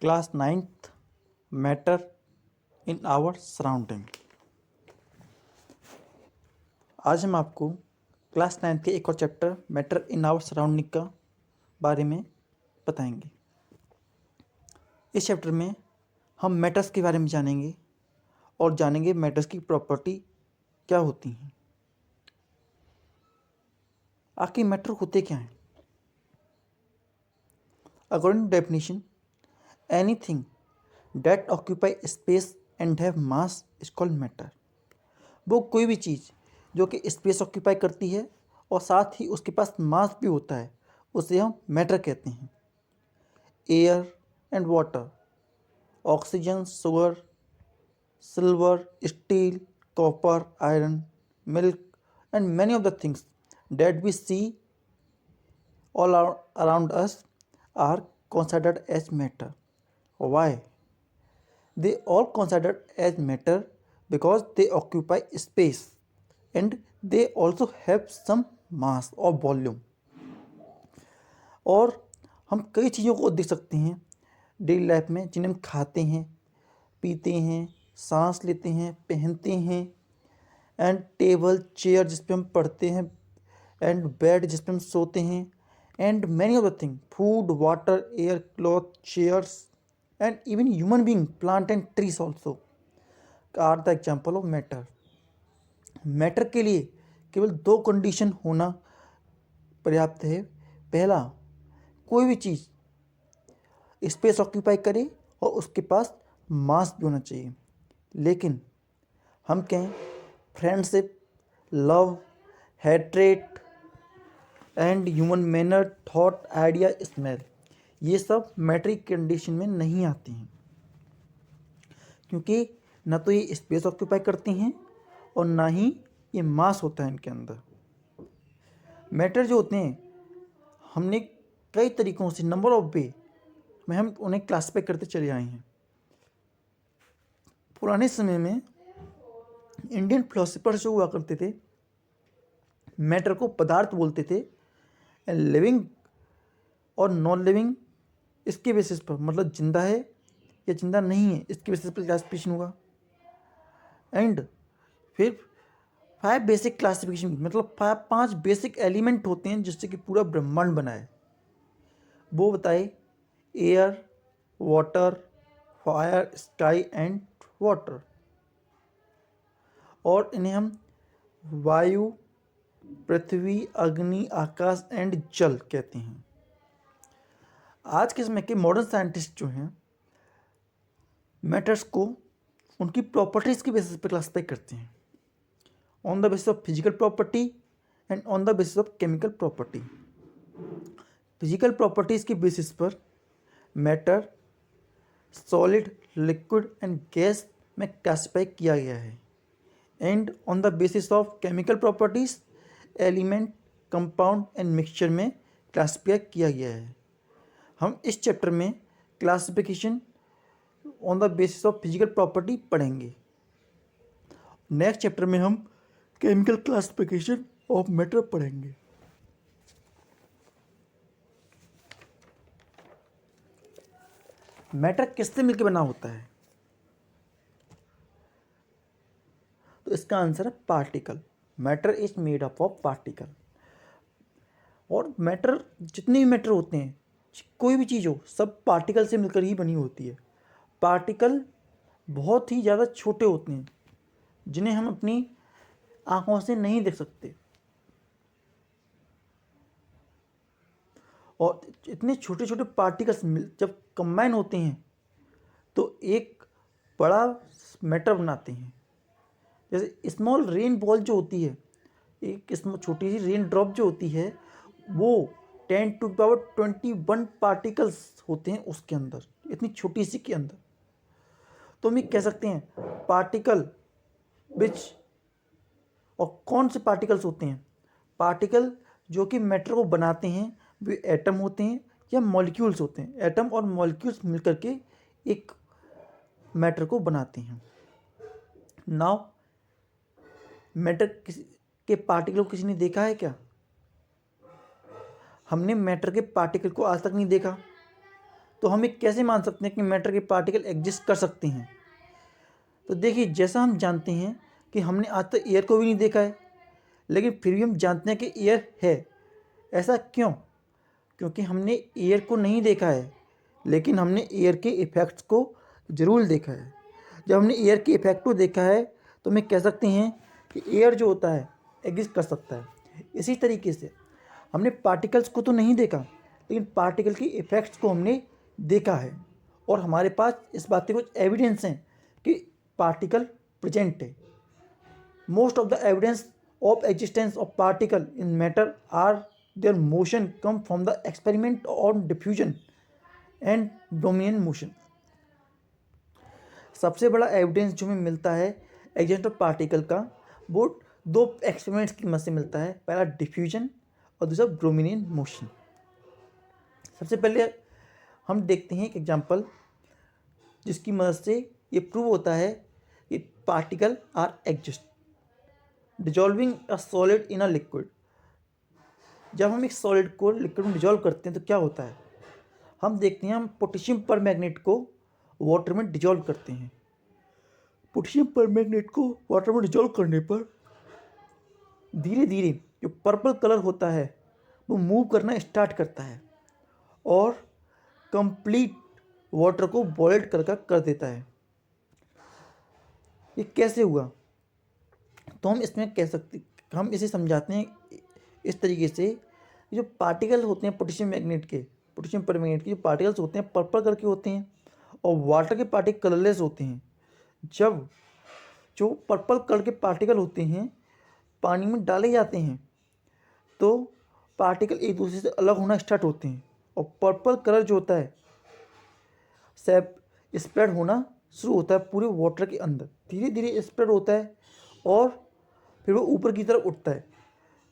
Class ninth matter in our surrounding. आज हम आपको क्लास नाइन्थ के एक और chapter matter in our surrounding का बारे में बताएंगे। इस चैप्टर में हम मैटर्स के बारे में जानेंगे और जानेंगे मैटर्स की प्रॉपर्टी क्या होती हैं। आखिर मैटर होते क्या हैं? According to definition, anything that occupy space and have mass is called matter। वो कोई भी चीज़ जो कि स्पेस ऑक्यूपाई करती है और साथ ही उसके पास मास भी होता है, उसे हम मैटर कहते हैं। Air and water, oxygen, sugar, silver, steel, copper, iron, milk and many of the things that we see all around us are considered as matter। Why? They all considered as matter because they occupy space and they also have some mass or volume। और हम कई चीज़ों को देख सकते हैं daily life में, जिन्हें हम खाते हैं, पीते हैं, सांस लेते हैं, पहनते हैं, एंड टेबल, चेयर जिस पे हम पढ़ते हैं, एंड बेड जिस पे हम सोते हैं, and many of the thing, food, water, air, cloth, chairs and even human being, plant and trees also are the example of matter। Matter के लिए केवल दो कंडीशन होना पर्याप्त है। पहला, कोई भी चीज़ स्पेस ऑक्यूपाई करे और उसके पास मास भी होना चाहिए। लेकिन हम कहें friendship, love, hatred and human manner, thought, idea, smell, ये सब मैटर की कंडीशन में नहीं आती हैं, क्योंकि ना तो ये स्पेस ऑक्यूपाई करती हैं और ना ही ये मास होता है इनके अंदर। मैटर जो होते हैं, हमने कई तरीक़ों से, नंबर ऑफ वे में हम उन्हें क्लासिफाई करते चले आए हैं। पुराने समय में इंडियन फिलोसफर्स जो हुआ करते थे, मैटर को पदार्थ बोलते थे। लिविंग और नॉन लिविंग, इसके बेसिस पर, मतलब जिंदा है या जिंदा नहीं है, इसके बेसिस पर क्लासिफिकेशन हुआ। एंड फिर 5 बेसिक क्लासिफिकेशन, मतलब 5 बेसिक एलिमेंट होते हैं जिससे कि पूरा ब्रह्मांड बना है। वो बताए air, water, fire, sky and water. और इन्हें हम वायु, पृथ्वी, अग्नि, आकाश एंड जल कहते हैं। आज के समय के मॉडर्न साइंटिस्ट जो हैं, मैटर्स को उनकी प्रॉपर्टीज़ के बेसिस पर क्लासिफाई करते हैं, on the basis of physical property and on the basis of chemical property. Physical properties के बेसिस पर matter solid, liquid and gas में क्लासिफाई किया गया है। And on the basis of chemical properties element, compound and mixture में classify किया गया है। हम इस चैप्टर में classification on the basis of physical property पढ़ेंगे। नेक्स्ट चैप्टर में हम केमिकल क्लासिफिकेशन ऑफ मैटर पढ़ेंगे। मैटर किससे मिलकर बना होता है? तो इसका आंसर है particle. Matter is made up of particle. और मैटर, जितने भी मैटर होते हैं, कोई भी चीज़ हो, सब पार्टिकल से मिलकर ही बनी होती है। पार्टिकल बहुत ही ज़्यादा छोटे होते हैं, जिन्हें हम अपनी आंखों से नहीं देख सकते। और इतने छोटे छोटे पार्टिकल्स जब कंबाइन होते हैं तो एक बड़ा मैटर बनाते हैं। जैसे स्मॉल रेन बॉल जो होती है, एक छोटी सी रेन ड्रॉप जो होती है, वो 10⁻21 पार्टिकल्स होते हैं उसके अंदर, इतनी छोटी सी के अंदर। तो हम ये कह सकते हैं पार्टिकल विच, और कौन से पार्टिकल्स होते हैं? पार्टिकल जो कि मैटर को बनाते हैं, वे एटम होते हैं या मॉलिक्यूल्स होते हैं। एटम और मॉलिक्यूल्स मिलकर के एक मैटर को बनाते हैं। नाउ मैटर के पार्टिकल को किसी ने देखा है क्या? हमने मैटर के पार्टिकल को आज तक नहीं देखा, तो हम ये कैसे मान सकते हैं कि मैटर के पार्टिकल एग्जिस्ट कर सकते हैं? तो देखिए, जैसा हम जानते हैं कि हमने आज तक एयर को भी नहीं देखा है, लेकिन फिर भी हम जानते हैं कि एयर है। ऐसा क्यों? क्योंकि हमने एयर को नहीं देखा है, लेकिन हमने एयर के इफ़ेक्ट्स को ज़रूर देखा है। जब हमने एयर के इफ़ेक्ट को देखा है तो हम कह सकते हैं कि एयर जो होता है एग्जिस्ट कर सकता है। इसी तरीके से हमने पार्टिकल्स को तो नहीं देखा, लेकिन पार्टिकल की इफ़ेक्ट्स को हमने देखा है, और हमारे पास इस बात के कुछ एविडेंस हैं कि पार्टिकल प्रेजेंट है। Most of the evidence of existence of particle in matter are their motion come from the experiment on diffusion and Brownian motion। सबसे बड़ा एविडेंस जो हमें मिलता है एग्जिस्टेंस ऑफ पार्टिकल का, वो दो एक्सपेरिमेंट्स की मदद से मिलता है। पहला डिफ्यूजन और दूसरा ब्रोमिनियन मोशन। सबसे पहले हम देखते हैं एक एग्जांपल जिसकी मदद से ये प्रूव होता है कि particle are exist. Dissolving a solid in a liquid. जब हम एक सॉलिड को लिक्विड में डिजॉल्व करते हैं तो क्या होता है? हम देखते हैं, हम पोटेशियम परमैंगनेट को वाटर में डिजॉल्व करते हैं। पोटेशियम परमैंगनेट को वाटर में डिजॉल्व करने पर धीरे धीरे जो पर्पल कलर होता है वो मूव करना स्टार्ट करता है और कंप्लीट वाटर को बॉइल्ड कर देता है। ये कैसे हुआ? तो हम इसमें कह सकते, हम इसे समझाते हैं इस तरीके से। जो पार्टिकल होते हैं पोटेशियम परमैंगनेट के जो पार्टिकल्स होते हैं पर्पल कलर के होते हैं, और वाटर के पार्टिकल कलरलेस होते हैं। जब जो पर्पल कलर के पार्टिकल होते हैं पानी में डाले जाते हैं तो पार्टिकल एक दूसरे से अलग होना स्टार्ट होते हैं, और पर्पल कलर जो होता है सब स्प्रेड होना शुरू होता है पूरे वाटर के अंदर। धीरे धीरे स्प्रेड होता है और फिर वो ऊपर की तरफ उठता है।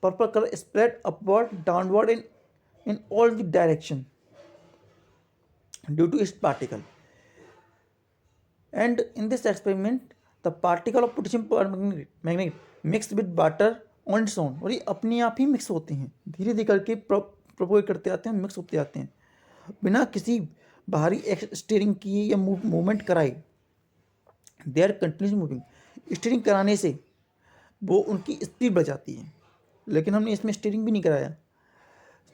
Purple colour spread upward downward in all the direction due to its particle. And in this experiment the particle of potassium permanganate mix with water on its own. और ये अपने आप ही मिक्स होते हैं, धीरे धीरे करके प्रोपोगेट करते आते हैं, मिक्स होते आते हैं बिना किसी बाहरी स्टीयरिंग किए या मूवमेंट कराए। They are continuous moving. Stirring कराने से वो उनकी स्पीड बढ़ जाती है, लेकिन हमने इसमें स्टीयरिंग भी नहीं कराया।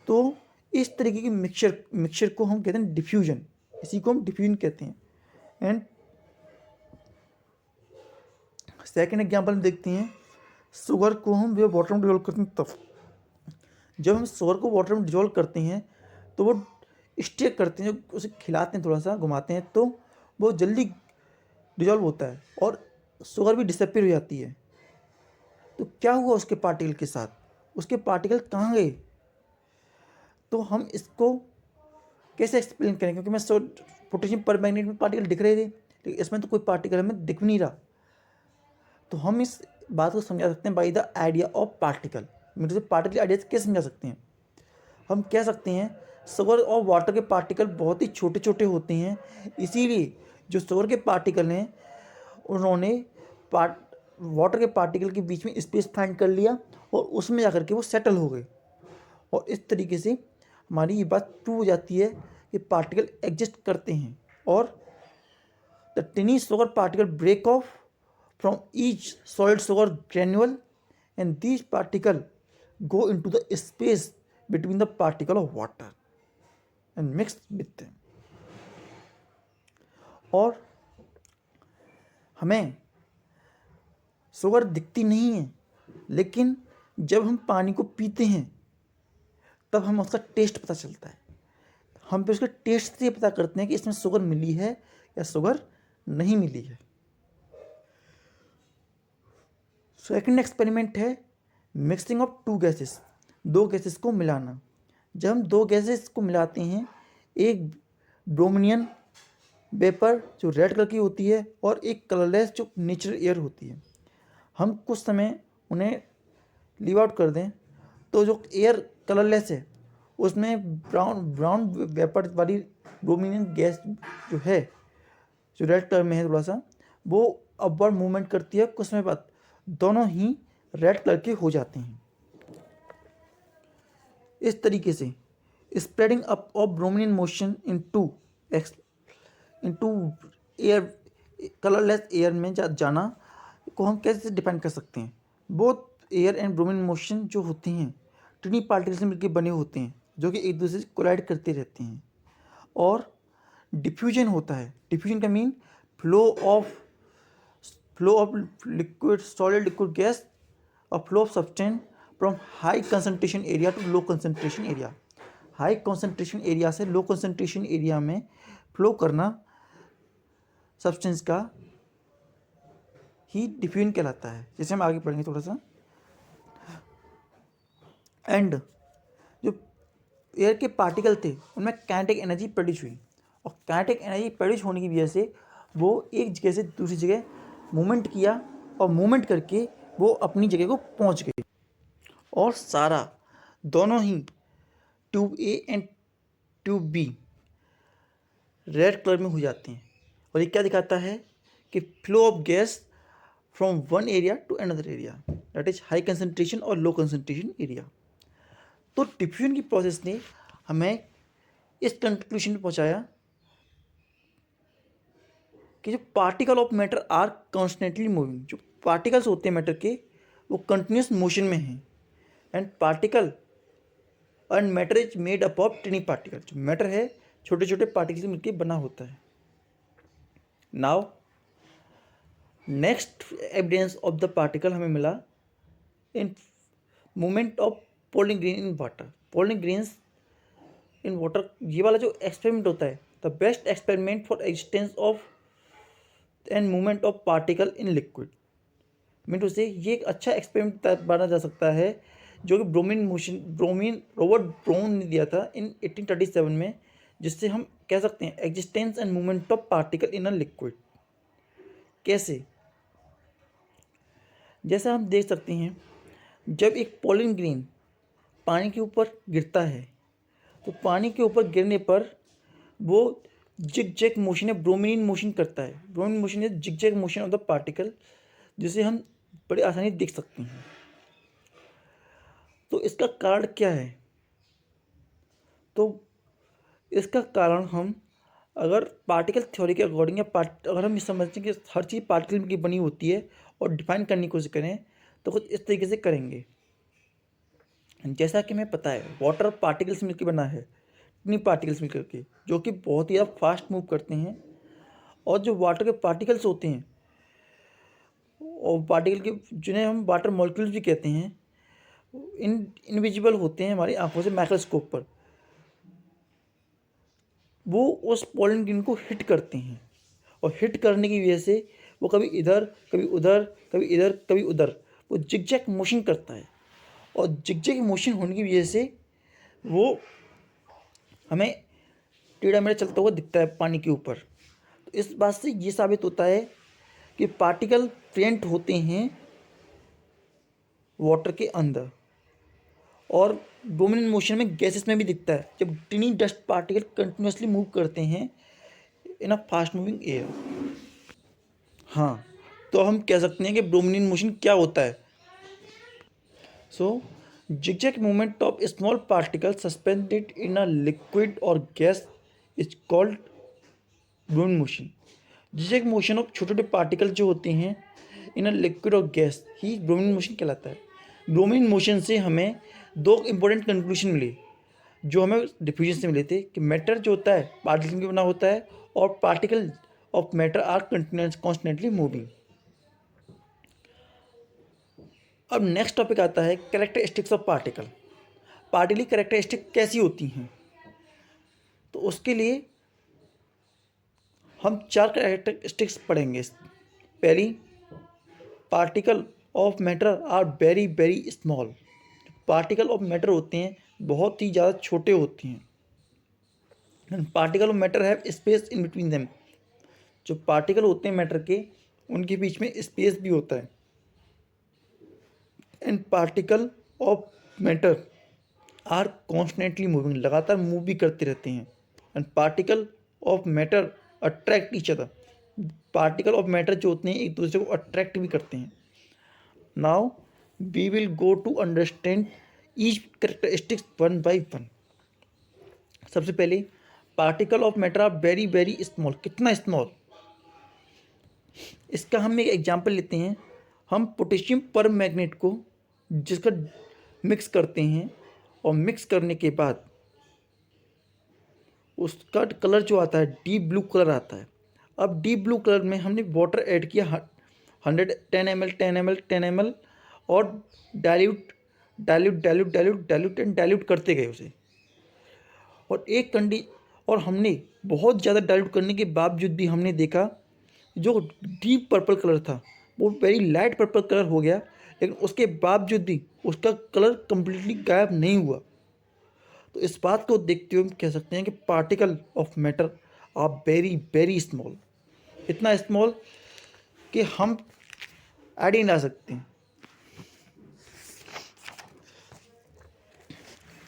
तो इस तरीके की मिक्सचर को हम कहते हैं डिफ्यूजन। इसी को हम डिफ्यूजन कहते हैं। एंड सेकेंड एग्जाम्पल देखते हैं, शुगर को हम जब वाटर में डिजोल्व करते हैं तब। जब हम शुगर को वाटर में डिजोल्व करते हैं तो वो स्टेक करते हैं, जब उसे खिलाते हैं, थोड़ा सा घुमाते हैं तो वो जल्दी डिजोल्व होता है और शुगर भी डिसअपीयर हो जाती है। तो क्या हुआ उसके पार्टिकल के साथ? उसके पार्टिकल कहाँ गए? तो हम इसको कैसे एक्सप्लेन करें? क्योंकि मैं पोटेशियम परमैंगनेट में पार्टिकल दिख रहे थे, लेकिन इसमें तो कोई पार्टिकल हमें दिख नहीं रहा। तो हम इस बात को समझा सकते हैं by the idea of particle. मेरे से पार्टिकल आइडिया से कैसे समझा सकते हैं? हम कह सकते हैं शुगर और वाटर के पार्टिकल बहुत ही छोटे छोटे होते हैं, इसीलिए जो शुगर के पार्टिकल हैं उन्होंने वाटर के पार्टिकल के बीच में स्पेस फाइंड कर लिया और उसमें जाकर के वो सेटल हो गए। और इस तरीके से हमारी ये बात प्रूव हो जाती है कि पार्टिकल एग्जिस्ट करते हैं। और the tiny sugar particle break off from each solid sugar granule and these particle go into the space between the particle of water and mix with them. और हमें शुगर दिखती नहीं है, लेकिन जब हम पानी को पीते हैं तब हमें उसका टेस्ट पता चलता है। हम फिर उसके टेस्ट से पता करते हैं कि इसमें शुगर मिली है या शुगर नहीं मिली है। सेकंड एक्सपेरिमेंट है मिक्सिंग ऑफ टू गैसेस। दो गैसेस को मिलाना। जब हम दो गैसेस को मिलाते हैं, एक ब्रोमिनियन वेपर जो रेड कलर की होती है और एक कलरलेस जो नेचुरल एयर होती है, हम कुछ समय उन्हें लीव आउट कर दें तो जो एयर कलरलेस है उसमें ब्राउन वेपर वाली ब्रोमिनियन गैस जो है, जो रेड कलर में है थोड़ा सा, वो अपवर्ड मूवमेंट करती है। कुछ समय बाद दोनों ही रेड कलर के हो जाते हैं। इस तरीके से spreading up of Brownian motion in to into air, colourless air में जाना को हम कैसे डिफाइन कर सकते हैं? Both air and bromine motion जो होते हैं टिनी पार्टिकल्स से मिलकर बने होते हैं, जो कि एक दूसरे से कोलाइड करते रहते हैं। और डिफ्यूजन होता है। डिफ्यूजन का mean flow of liquid, solid, liquid, gas और flow of substance from high concentration area to low concentration area. High concentration area से लो कंसंट्रेशन एरिया में फ्लो करना सब्सटेंस का ही डिफ्यूजन कहलाता है, जैसे हम आगे पढ़ेंगे थोड़ा सा। एंड जो एयर के पार्टिकल थे उनमें काइनेटिक एनर्जी प्रोड्यूस हुई, और काइनेटिक एनर्जी प्रोड्यूस होने की वजह से वो एक जगह से दूसरी जगह मूवमेंट किया, और मूवमेंट करके वो अपनी जगह को पहुंच गए। और सारा दोनों ही tube A and tube B red colour में हो जाते हैं। और ये क्या दिखाता है कि flow of gas from one area to another area, that is high concentration और लो कंसंट्रेशन एरिया। तो डिफ्यूजन की प्रोसेस ने हमें इस कंक्लूजन में पहुंचाया कि जो particle of matter are constantly moving, जो पार्टिकल्स होते हैं मैटर के वो कंटिन्यूस मोशन में हैं। And particle and matter is made up of tiny particle, जो मैटर है छोटे छोटे पार्टिकल से मिलकर बना होता है। Now next evidence of the particle हमें मिला in movement of pollen grain in water. Pollen grains in water, ये वाला जो एक्सपेरिमेंट होता है, the best experiment for existence of and movement of particle in liquid. Mean to say ये एक अच्छा एक्सपेरिमेंट माना जा सकता है, जो कि रॉबर्ट ब्राउन ने दिया था इन 1837 में, जिससे हम कह सकते हैं existence and movement of particle in a liquid. कैसे? जैसा हम देख सकते हैं, जब एक पॉलिन ग्रेन पानी के ऊपर गिरता है तो पानी के ऊपर गिरने पर वो जिग जैग मोशन है, ब्रोमीन मोशन करता है। ब्रोमीन मोशन है zig zag motion of the particle, जिसे हम बड़ी आसानी देख सकते हैं। तो इसका कारण क्या है? तो इसका कारण हम अगर पार्टिकल थ्योरी के अकॉर्डिंग या अगर हम ये समझते हैं कि हर चीज़ पार्टिकल की बनी होती है और डिफाइन करने की कोशिश करें तो कुछ इस तरीके से करेंगे। जैसा कि हमें पता है वाटर पार्टिकल्स मिलकर बना है, इतनी पार्टिकल्स मिलकर के, जो कि बहुत ही ज़्यादा फास्ट मूव करते हैं। और जो वाटर के पार्टिकल्स होते हैं, और पार्टिकल के जिन्हें हम वाटर मॉलिक्यूल्स भी कहते हैं, इनविजिबल होते हैं हमारी आंखों से माइक्रोस्कोप पर। वो उस पोलन ग्रेन को हिट करते हैं, और हिट करने की वजह से वो कभी इधर कभी उधर कभी इधर कभी उधर वो जिगजैग मोशन करता है। और जिगजैग मोशन होने की वजह से वो हमें टेढ़ा मेढ़ा चलता हुआ दिखता है पानी के ऊपर। तो इस बात से ये साबित होता है कि पार्टिकल प्रेजेंट होते हैं वाटर के अंदर, और डोमिनेंट मोशन में गैसेस में भी दिखता है, जब टिनी डस्ट पार्टिकल कंटिन्यूसली मूव करते हैं in a fast moving air. हाँ, तो हम कह सकते हैं कि डोमिनेंट मोशन क्या होता है। So zigzag movement of small particle suspended in a liquid और gas is called Brownian motion. Zigzag motion of छोटे छोटे पार्टिकल जो होते हैं इन अ लिक्विड और गैस ही ब्रोमिन मोशन कहलाता है। ब्रोमिन मोशन से हमें दो इंपॉर्टेंट कंक्लूजन मिले, जो हमें डिफ्यूजन से मिले थे, कि मैटर जो होता है पार्टिकल में बना होता है, और particle of matter are constantly moving. अब नेक्स्ट टॉपिक आता है कैरेक्टरिस्टिक्स ऑफ पार्टिकल। पार्टिकल की कैरेक्टरिस्टिक कैसी होती हैं? तो उसके लिए हम 4 कैरेक्टरिस्टिक्स पढ़ेंगे। पहली, particle of matter are very very small. Particle of matter होते हैं बहुत ही ज़्यादा छोटे होते हैं। Particle of matter have space in between them. जो पार्टिकल होते हैं मैटर के, उनके बीच में स्पेस भी होता है। And particle of matter are constantly moving, लगातार मूव भी करते रहते हैं। And particle of matter attract each other. Particle of matter जो होते हैं एक दूसरे को अट्रैक्ट भी करते हैं। Now we will go to understand each characteristics one by one. सबसे पहले particle of matter are very very small. कितना स्मॉल? इसका हम एक एग्जांपल लेते हैं। हम पोटेशियम पर मैग्नेट को जिसका मिक्स करते हैं और मिक्स करने के बाद उसका कलर जो आता है डीप ब्लू कलर आता है। अब डीप ब्लू कलर में हमने वाटर ऐड किया 10 ml और डाइल्यूट एंड डाइल्यूट करते गए उसे। और हमने बहुत ज़्यादा डाइल्यूट करने के बावजूद भी हमने देखा जो डीप पर्पल कलर था वो वेरी लाइट पर्पल कलर हो गया, लेकिन उसके बावजूद भी उसका कलर कम्प्लीटली गायब नहीं हुआ। तो इस बात को देखते हुए हम कह सकते हैं कि particle of matter are very very small. इतना स्मॉल कि हम ऐड ही ना सकते हैं।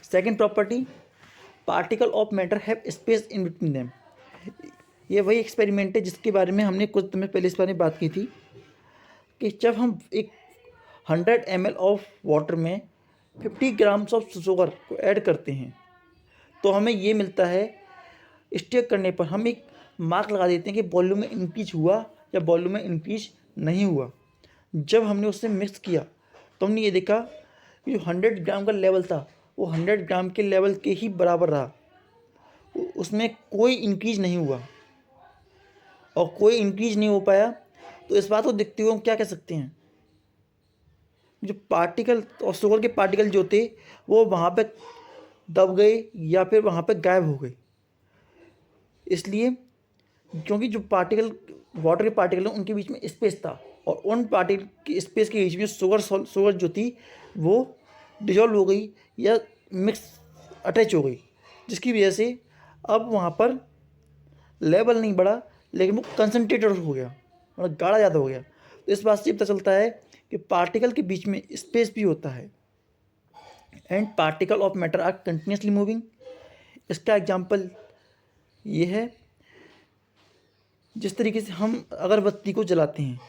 Second property, particle of matter have space in between them. ये वही एक्सपेरिमेंट है जिसके बारे में हमने कुछ समय पहले इस बारे में बात की थी कि जब हम एक 100 ml ऑफ वाटर में 50 ग्राम्स ऑफ शुगर को ऐड करते हैं तो हमें ये मिलता है। स्टेक करने पर हम एक मार्क लगा देते हैं कि वॉल्यूम में इंक्रीज हुआ या वॉल्यूम में इंक्रीज नहीं हुआ। जब हमने उससे मिक्स किया तो हमने ये देखा कि जो 100 ग्राम का लेवल था वो 100 ग्राम के लेवल के ही बराबर रहा, उसमें कोई इंक्रीज नहीं हुआ। और कोई इंक्रीज नहीं हो पाया तो इस बात को देखते हुए हम क्या कह सकते हैं, जो पार्टिकल और शुगर के पार्टिकल जो थे वो वहाँ पे दब गए या फिर वहाँ पे गायब हो गए। इसलिए क्योंकि जो पार्टिकल वाटर के पार्टिकल हैं उनके बीच में स्पेस था और उन पार्टिकल की स्पेस के बीच में शुगर जो थी वो डिजॉल्व हो गई या मिक्स अटैच हो गई, जिसकी वजह से अब वहाँ पर लेवल नहीं बढ़ा लेकिन वो कंसनट्रेटेड हो गया, मतलब गाढ़ा ज़्यादा हो गया। तो इस बात से पता चलता है कि पार्टिकल के बीच में स्पेस भी होता है। And particle of matter are continuously moving. इसका एग्जांपल ये है, जिस तरीके से हम अगरबत्ती को जलाते हैं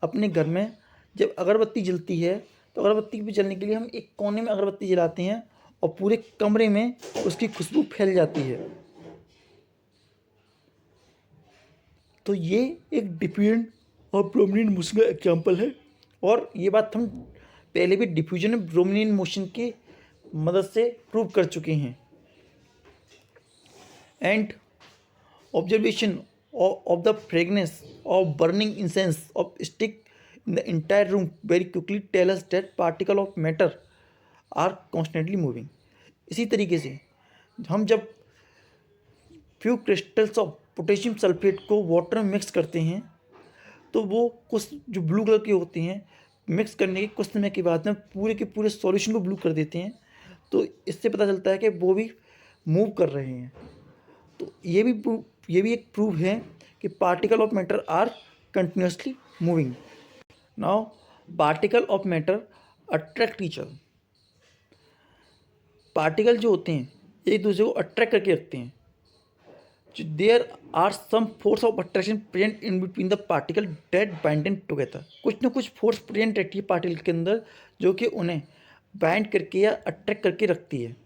अपने घर में। जब अगरबत्ती जलती है तो अगरबत्ती भी जलने के लिए हम एक कोने में अगरबत्ती जलाते हैं और पूरे कमरे में उसकी खुशबू फैल जाती है। तो ये एक डिफ्यूजन और ब्रोमिनेंट मोशन का एग्जाम्पल है और ये बात हम पहले भी डिफ्यूजन और ब्रोमिनेंट मोशन की मदद से प्रूव कर चुके हैं। And observation of the fragrance of burning incense of stick in the entire room very quickly tell us that particle of matter are constantly moving। इसी तरीके से हम जब few crystals of potassium sulphate को water में mix करते हैं तो वो कुछ जो ब्लू कलर के होते हैं मिक्स करने के कुछ समय के बाद में पूरे के पूरे सॉल्यूशन को ब्लू कर देते हैं। तो इससे पता चलता है कि वो भी मूव कर रहे हैं। तो ये भी एक प्रूफ है कि particle of matter are continuously moving. Now particle of matter attract each other. Particle जो होते हैं एक दूसरे को अट्रैक्ट करके रखते हैं। There are some force of attraction present in between the particle that bind them together. कुछ ना कुछ फोर्स प्रेजेंट रहती है पार्टिकल के अंदर जो कि उन्हें बाइंड करके या अट्रैक्ट करके रखती है।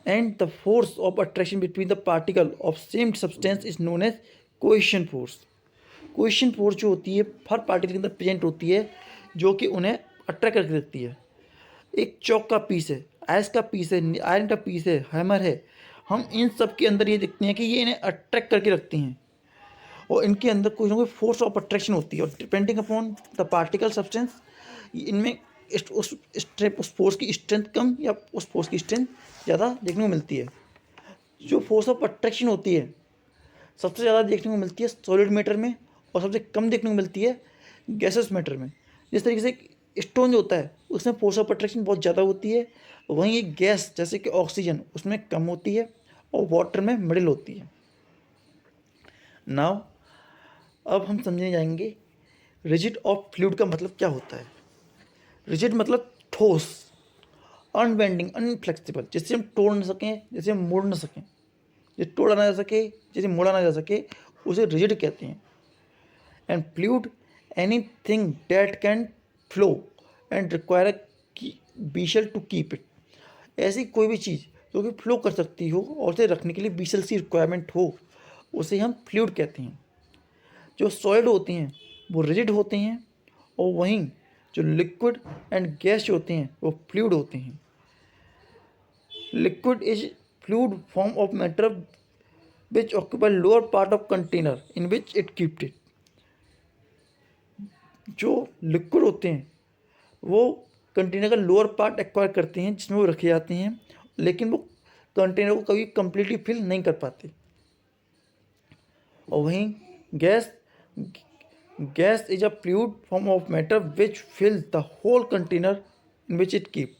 And the force of attraction between the particle of same substance is known as cohesion force. Cohesion force जो होती है हर पार्टिकल के अंदर प्रेजेंट होती है जो कि उन्हें अट्रैक्ट करके रखती है। एक चौक का पीस है, आइस का पीस है, आयरन का पीस है, हैमर है, हम इन सब के अंदर ये देखते हैं कि ये इन्हें अट्रैक्ट करके रखती हैं और इनके अंदर कोई ना कोई फोर्स ऑफ अट्रैक्शन होती है और depending upon the particle substance इनमें उस फोर्स की स्ट्रेंथ कम या उस फोर्स की स्ट्रेंथ ज़्यादा देखने को मिलती है। जो फोर्स ऑफ अट्रैक्शन होती है सबसे ज़्यादा देखने को मिलती है सॉलिड मैटर में और सबसे कम देखने को मिलती है गैसेस मैटर में। जिस तरीके से स्टोन जो होता है उसमें फोर्स ऑफ अट्रैक्शन बहुत ज़्यादा होती है, वहीं एक गैस जैसे कि ऑक्सीजन उसमें कम होती है और वाटर में मिडिल होती है। नाउ अब हम समझने जाएंगे रिजिड ऑफ फ्लूइड का मतलब क्या होता है। रिजिड मतलब ठोस, अनबेंडिंग, अनफ्लेक्सिबल, जिससे हम तोड़ ना सकें, जिसे हम मोड़ ना सकें, जिसे तोड़ा ना जा सके, जिसे मोड़ा ना जा सके, उसे रिजिड कहते हैं। And fluid anything that can flow and require vessel to keep it. ऐसी कोई भी चीज़ जो कि फ्लो कर सकती हो और उसे रखने के लिए विशल की रिक्वायरमेंट हो, उसे हम फ्लूइड कहते हैं। जो सॉलिड होते हैं वो रिजिड होते हैं, और वहीं जो लिक्विड एंड गैस होते हैं वो फ्लूइड होते हैं। Liquid is fluid form of matter which occupy lower part of container in which it kept it। जो लिक्विड होते हैं वो कंटेनर का लोअर पार्ट एक्वायर करते हैं जिसमें वो रखे जाते हैं, लेकिन वो कंटेनर को कभी कंप्लीटली फिल नहीं कर पाते। और वहीं gas gas is a fluid form of matter which fill the whole container in which it keep.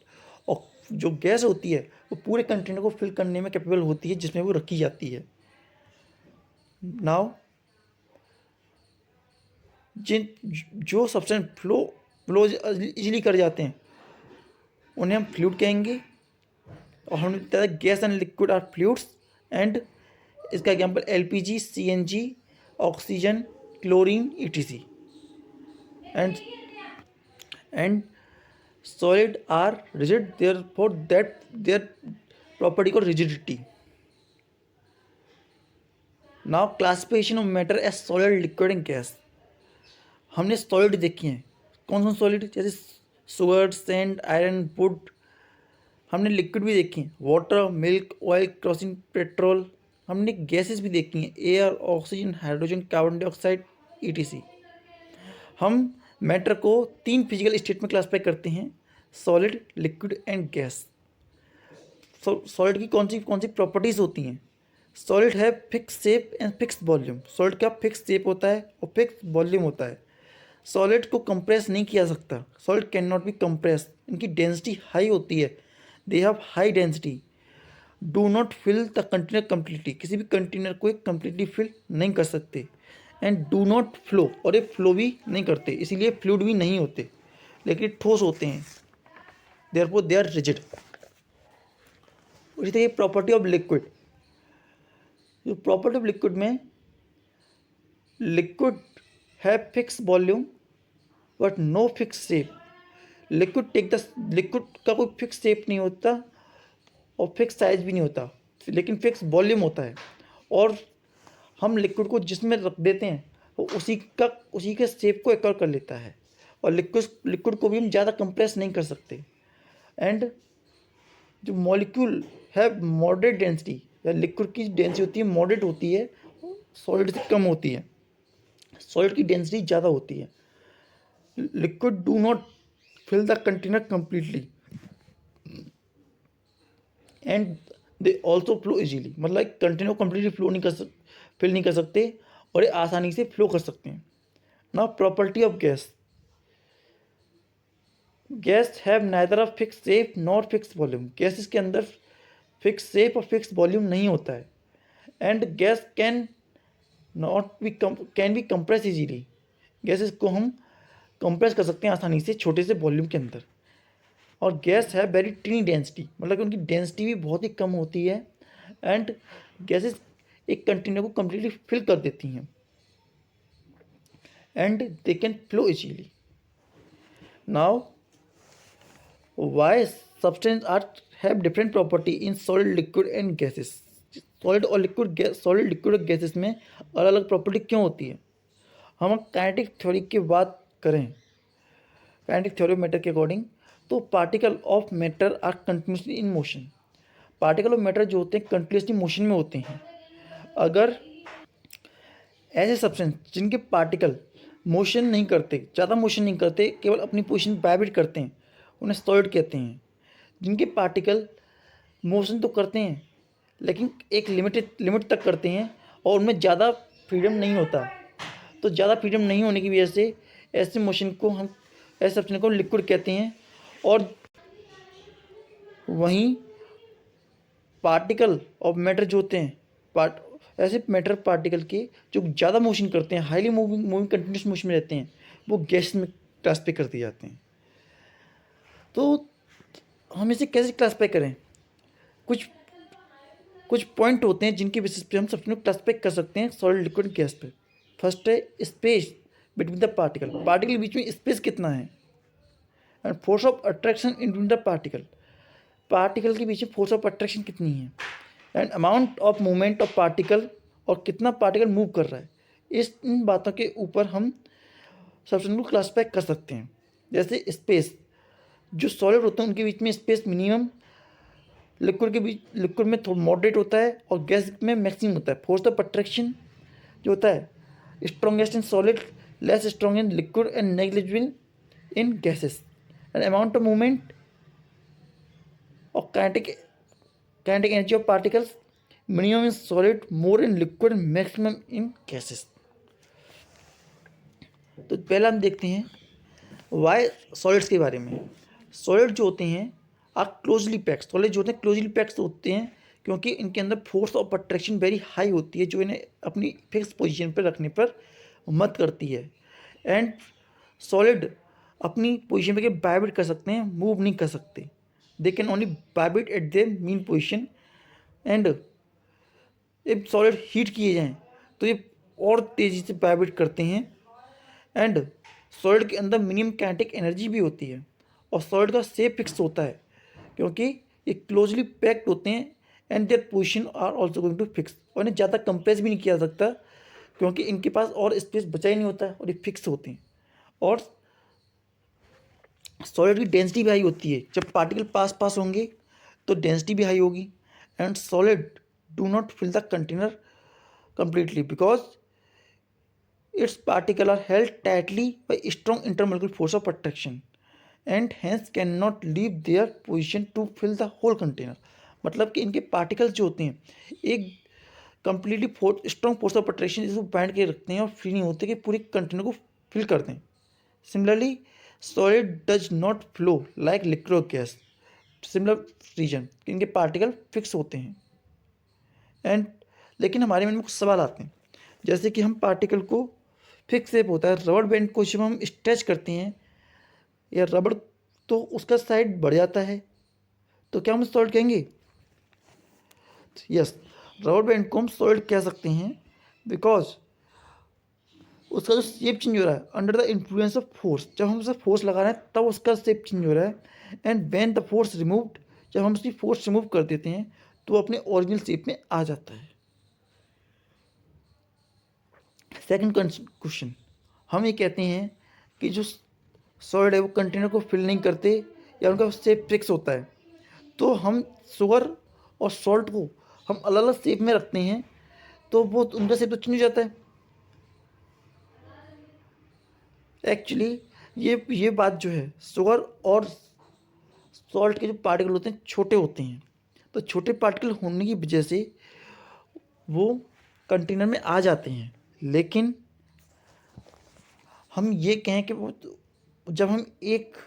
और जो गैस होती है वो पूरे कंटेनर को फिल करने में कैपेबल होती है जिसमें वो रखी जाती है। नाउ जो सब्सटेंस फ्लो इजीली कर जाते हैं उन्हें हम फ्लूइड कहेंगे। और हमने बताया gas and liquid are fluids, and इसका example LPG, CNG, oxygen, chlorine, etc. And solid are rigid, therefore that their property को rigidity. Now classification of matter as solid, liquid and gas. हमने solid देखी हैं, कौन कौन solid, जैसे sugar, sand, iron, wood. हमने liquid भी देखी हैं, water, milk, oil, kerosene, petrol. हमने गैसेस भी देखी हैं, air, oxygen, hydrogen, carbon dioxide, etc. हम मैटर को 3 फिजिकल स्टेट में क्लासिफाई करते हैं, solid, liquid and gas. Solid की कौन सी प्रॉपर्टीज़ होती हैं? सॉलिड है fix shape and fix volume. Solid का फिक्स शेप होता है और फिक्स वॉल्यूम होता है। सॉलिड को कंप्रेस नहीं किया सकता, solid can not be compress. इनकी डेंसिटी हाई होती है, they have high density. Do not fill the container completely, किसी भी कंटेनर को एक कम्प्लीटली फिल नहीं कर सकते। एंड डू नॉट फ्लो, और ये फ्लो भी नहीं करते, इसीलिए फ्लूइड भी नहीं होते, लेकिन ठोस होते हैं, देयरफॉर दे आर रिजिड। उसी तरह प्रॉपर्टी ऑफ लिक्विड। जो प्रॉपर्टी ऑफ लिक्विड में, लिक्विड है fix volume but no fix shape. Liquid का कोई फिक्स शेप नहीं होता और फिक्स साइज भी नहीं होता, लेकिन फिक्स वॉल्यूम होता है। और हम लिक्विड को जिसमें रख देते हैं वो उसी के शेप को एक्वायर कर लेता है। और लिक्विड को भी हम ज़्यादा कंप्रेस नहीं कर सकते। एंड जो मॉलिक्यूल है मॉडरेट डेंसिटी, या लिक्विड की डेंसिटी होती है मॉडरेट होती है, सॉलिड से कम होती है। सॉलिड की डेंसिटी ज़्यादा होती है। Liquid do not fill the container completely and they also flow easily. मतलब कंटेनर को कम्प्लीटली फिल नहीं कर सकते और ये आसानी से फ्लो कर सकते हैं। Now property of gas. Guys have neither a fix shape nor fix volume. Gases के अंदर फिक्स शेप और फिक्स वॉल्यूम नहीं होता है। And gas can B compress easily. Gases को हम कंप्रेस कर सकते हैं आसानी से छोटे से वॉल्यूम के अंदर। और गैस है वेरी टीनी डेंसिटी, मतलब कि उनकी डेंसिटी भी बहुत ही कम होती है। एंड गैसेस एक कंटेनर को कम्प्लीटली फिल कर देती हैं and they can flow easily. Now why substance are have different property in solid, liquid and gases. Solid और लिक्विड और गैसेस में अलग अलग प्रॉपर्टी क्यों होती है? हम काइनेटिक थ्योरी की बात करें, काइनेटिक थ्योरी ऑफ मैटर के अकॉर्डिंग, तो particle of matter are continuously in motion. Particle of matter जो होते हैं कंटिन्यूसली मोशन में होते हैं। अगर ऐसे सब्सटेंस जिनके पार्टिकल मोशन नहीं करते, ज़्यादा मोशन नहीं करते, केवल अपनी पोजीशन वाइब्रेट करते हैं, उन्हें सॉलिड कहते हैं। जिनके पार्टिकल मोशन तो करते हैं लेकिन एक लिमिट तक करते हैं और उनमें ज़्यादा फ्रीडम नहीं होता, तो ज़्यादा फ्रीडम नहीं होने की वजह से ऐसे सब्सटेंस को लिक्विड कहते हैं। और वहीं पार्टिकल ऑफ मैटर जो होते हैं, ऐसे मैटर पार्टिकल के जो ज़्यादा मोशन करते हैं, हाईली मूविंग कंटिन्यूस मोशन में रहते हैं, वो गैस में क्लासिफाई कर दिए जाते हैं। तो हम इसे कैसे क्लासिफाई करें? कुछ पॉइंट होते हैं जिनके बेसिस पे हम सबको क्लासिफाई कर सकते हैं सॉलिड, लिक्विड, गैस पे। फर्स्ट है स्पेस बिटवीन द पार्टिकल के बीच में स्पेस कितना है। And force of attraction in between the particle, particle के पीछे फोर्स ऑफ अट्रैक्शन कितनी है, and amount of movement of particle, और कितना पार्टिकल मूव कर रहा है। इन बातों के ऊपर हम सब्सटेंस को क्लासिफाई कर सकते हैं। जैसे स्पेस, जो सॉलिड होते हैं उनके बीच में स्पेस मिनिमम, लिक्विड में थोड़ा मॉडरेट होता है और गैस में मैक्सिमम होता है। फोर्स ऑफ अट्रैक्शन जो होता है strongest in solid, less strong in liquid and negligible in gases, and amount of movement और kinetic energy of particles minimum in solid, more in liquid, maximum in gases. तो पहला हम देखते हैं Y solids के बारे में। सॉलिड जो होते हैं आर क्लोजली पैक्ड, सॉलिड जो होते हैं क्लोजली पैक्ड होते हैं क्योंकि इनके अंदर force of attraction very high होती है जो इन्हें अपनी फिक्स पोजीशन पर रखने पर मदद करती है। एंड सॉलिड अपनी पोजीशन पे वाइब्रेट कर सकते हैं, मूव नहीं कर सकते। They can only vibrate eight there mean position, and if solid heat किए जाएं तो ये और तेज़ी से वाइब्रेट करते हैं। एंड सॉलिड के अंदर मिनिमम काइनेटिक एनर्जी भी होती है, और सॉलिड का शेप फिक्स होता है क्योंकि ये क्लोजली पैक्ड होते हैं, and their position are also going to fix, और इन्हें ज़्यादा कंप्रेस भी नहीं किया जा सकता क्योंकि इनके पास और स्पेस बचा ही नहीं होता और ये फिक्स होते हैं। और सॉलिड की डेंसिटी भी हाई होती है, जब पार्टिकल पास होंगे तो डेंसिटी भी हाई होगी। And solid do not fill the container completely because its particles are held tightly by strong intermolecular force of attraction and hence cannot leave their position to fill the whole container। मतलब कि इनके particles जो होते हैं एक completely strong force of attraction इसको bind के रखते हैं और फ्री नहीं होते कि पूरे कंटेनर को फिल कर दें। Similarly solid does not flow like liquid gas, similar reason इनके पार्टिकल फिक्स होते हैं। एंड लेकिन हमारे मन में कुछ सवाल आते हैं, जैसे कि हम पार्टिकल को फिक्स शेप होता है, रबड़ बैंड को जब हम स्ट्रेच करते हैं या रबड़ तो उसका साइड बढ़ जाता है, तो क्या हम सॉलिड कहेंगे? यस, रबड़ बैंड को हम सॉलिड कह सकते हैं बिकॉज उसका जो शेप चेंज हो रहा है under the influence of force, जब हम उसे फोर्स लगा रहे हैं तब उसका शेप चेंज हो रहा है। And when the force removed, जब हम उसकी फोर्स रिमूव कर देते हैं तो वो अपने ओरिजिनल शेप में आ जाता है। सेकंड क्वेश्चन, हम ये कहते हैं कि जो सॉलिड है वो कंटेनर को फिल नहीं करते या उनका शेप फिक्स होता है, तो हम शुगर और सॉल्ट को हम अलग अलग शेप में रखते हैं तो वो उनका शेप तो चेंज हो जाता है। एक्चुअली ये बात जो है, शुगर और सॉल्ट के जो पार्टिकल होते हैं छोटे होते हैं, तो छोटे पार्टिकल होने की वजह से वो कंटेनर में आ जाते हैं। लेकिन हम ये कहें कि वो जब हम एक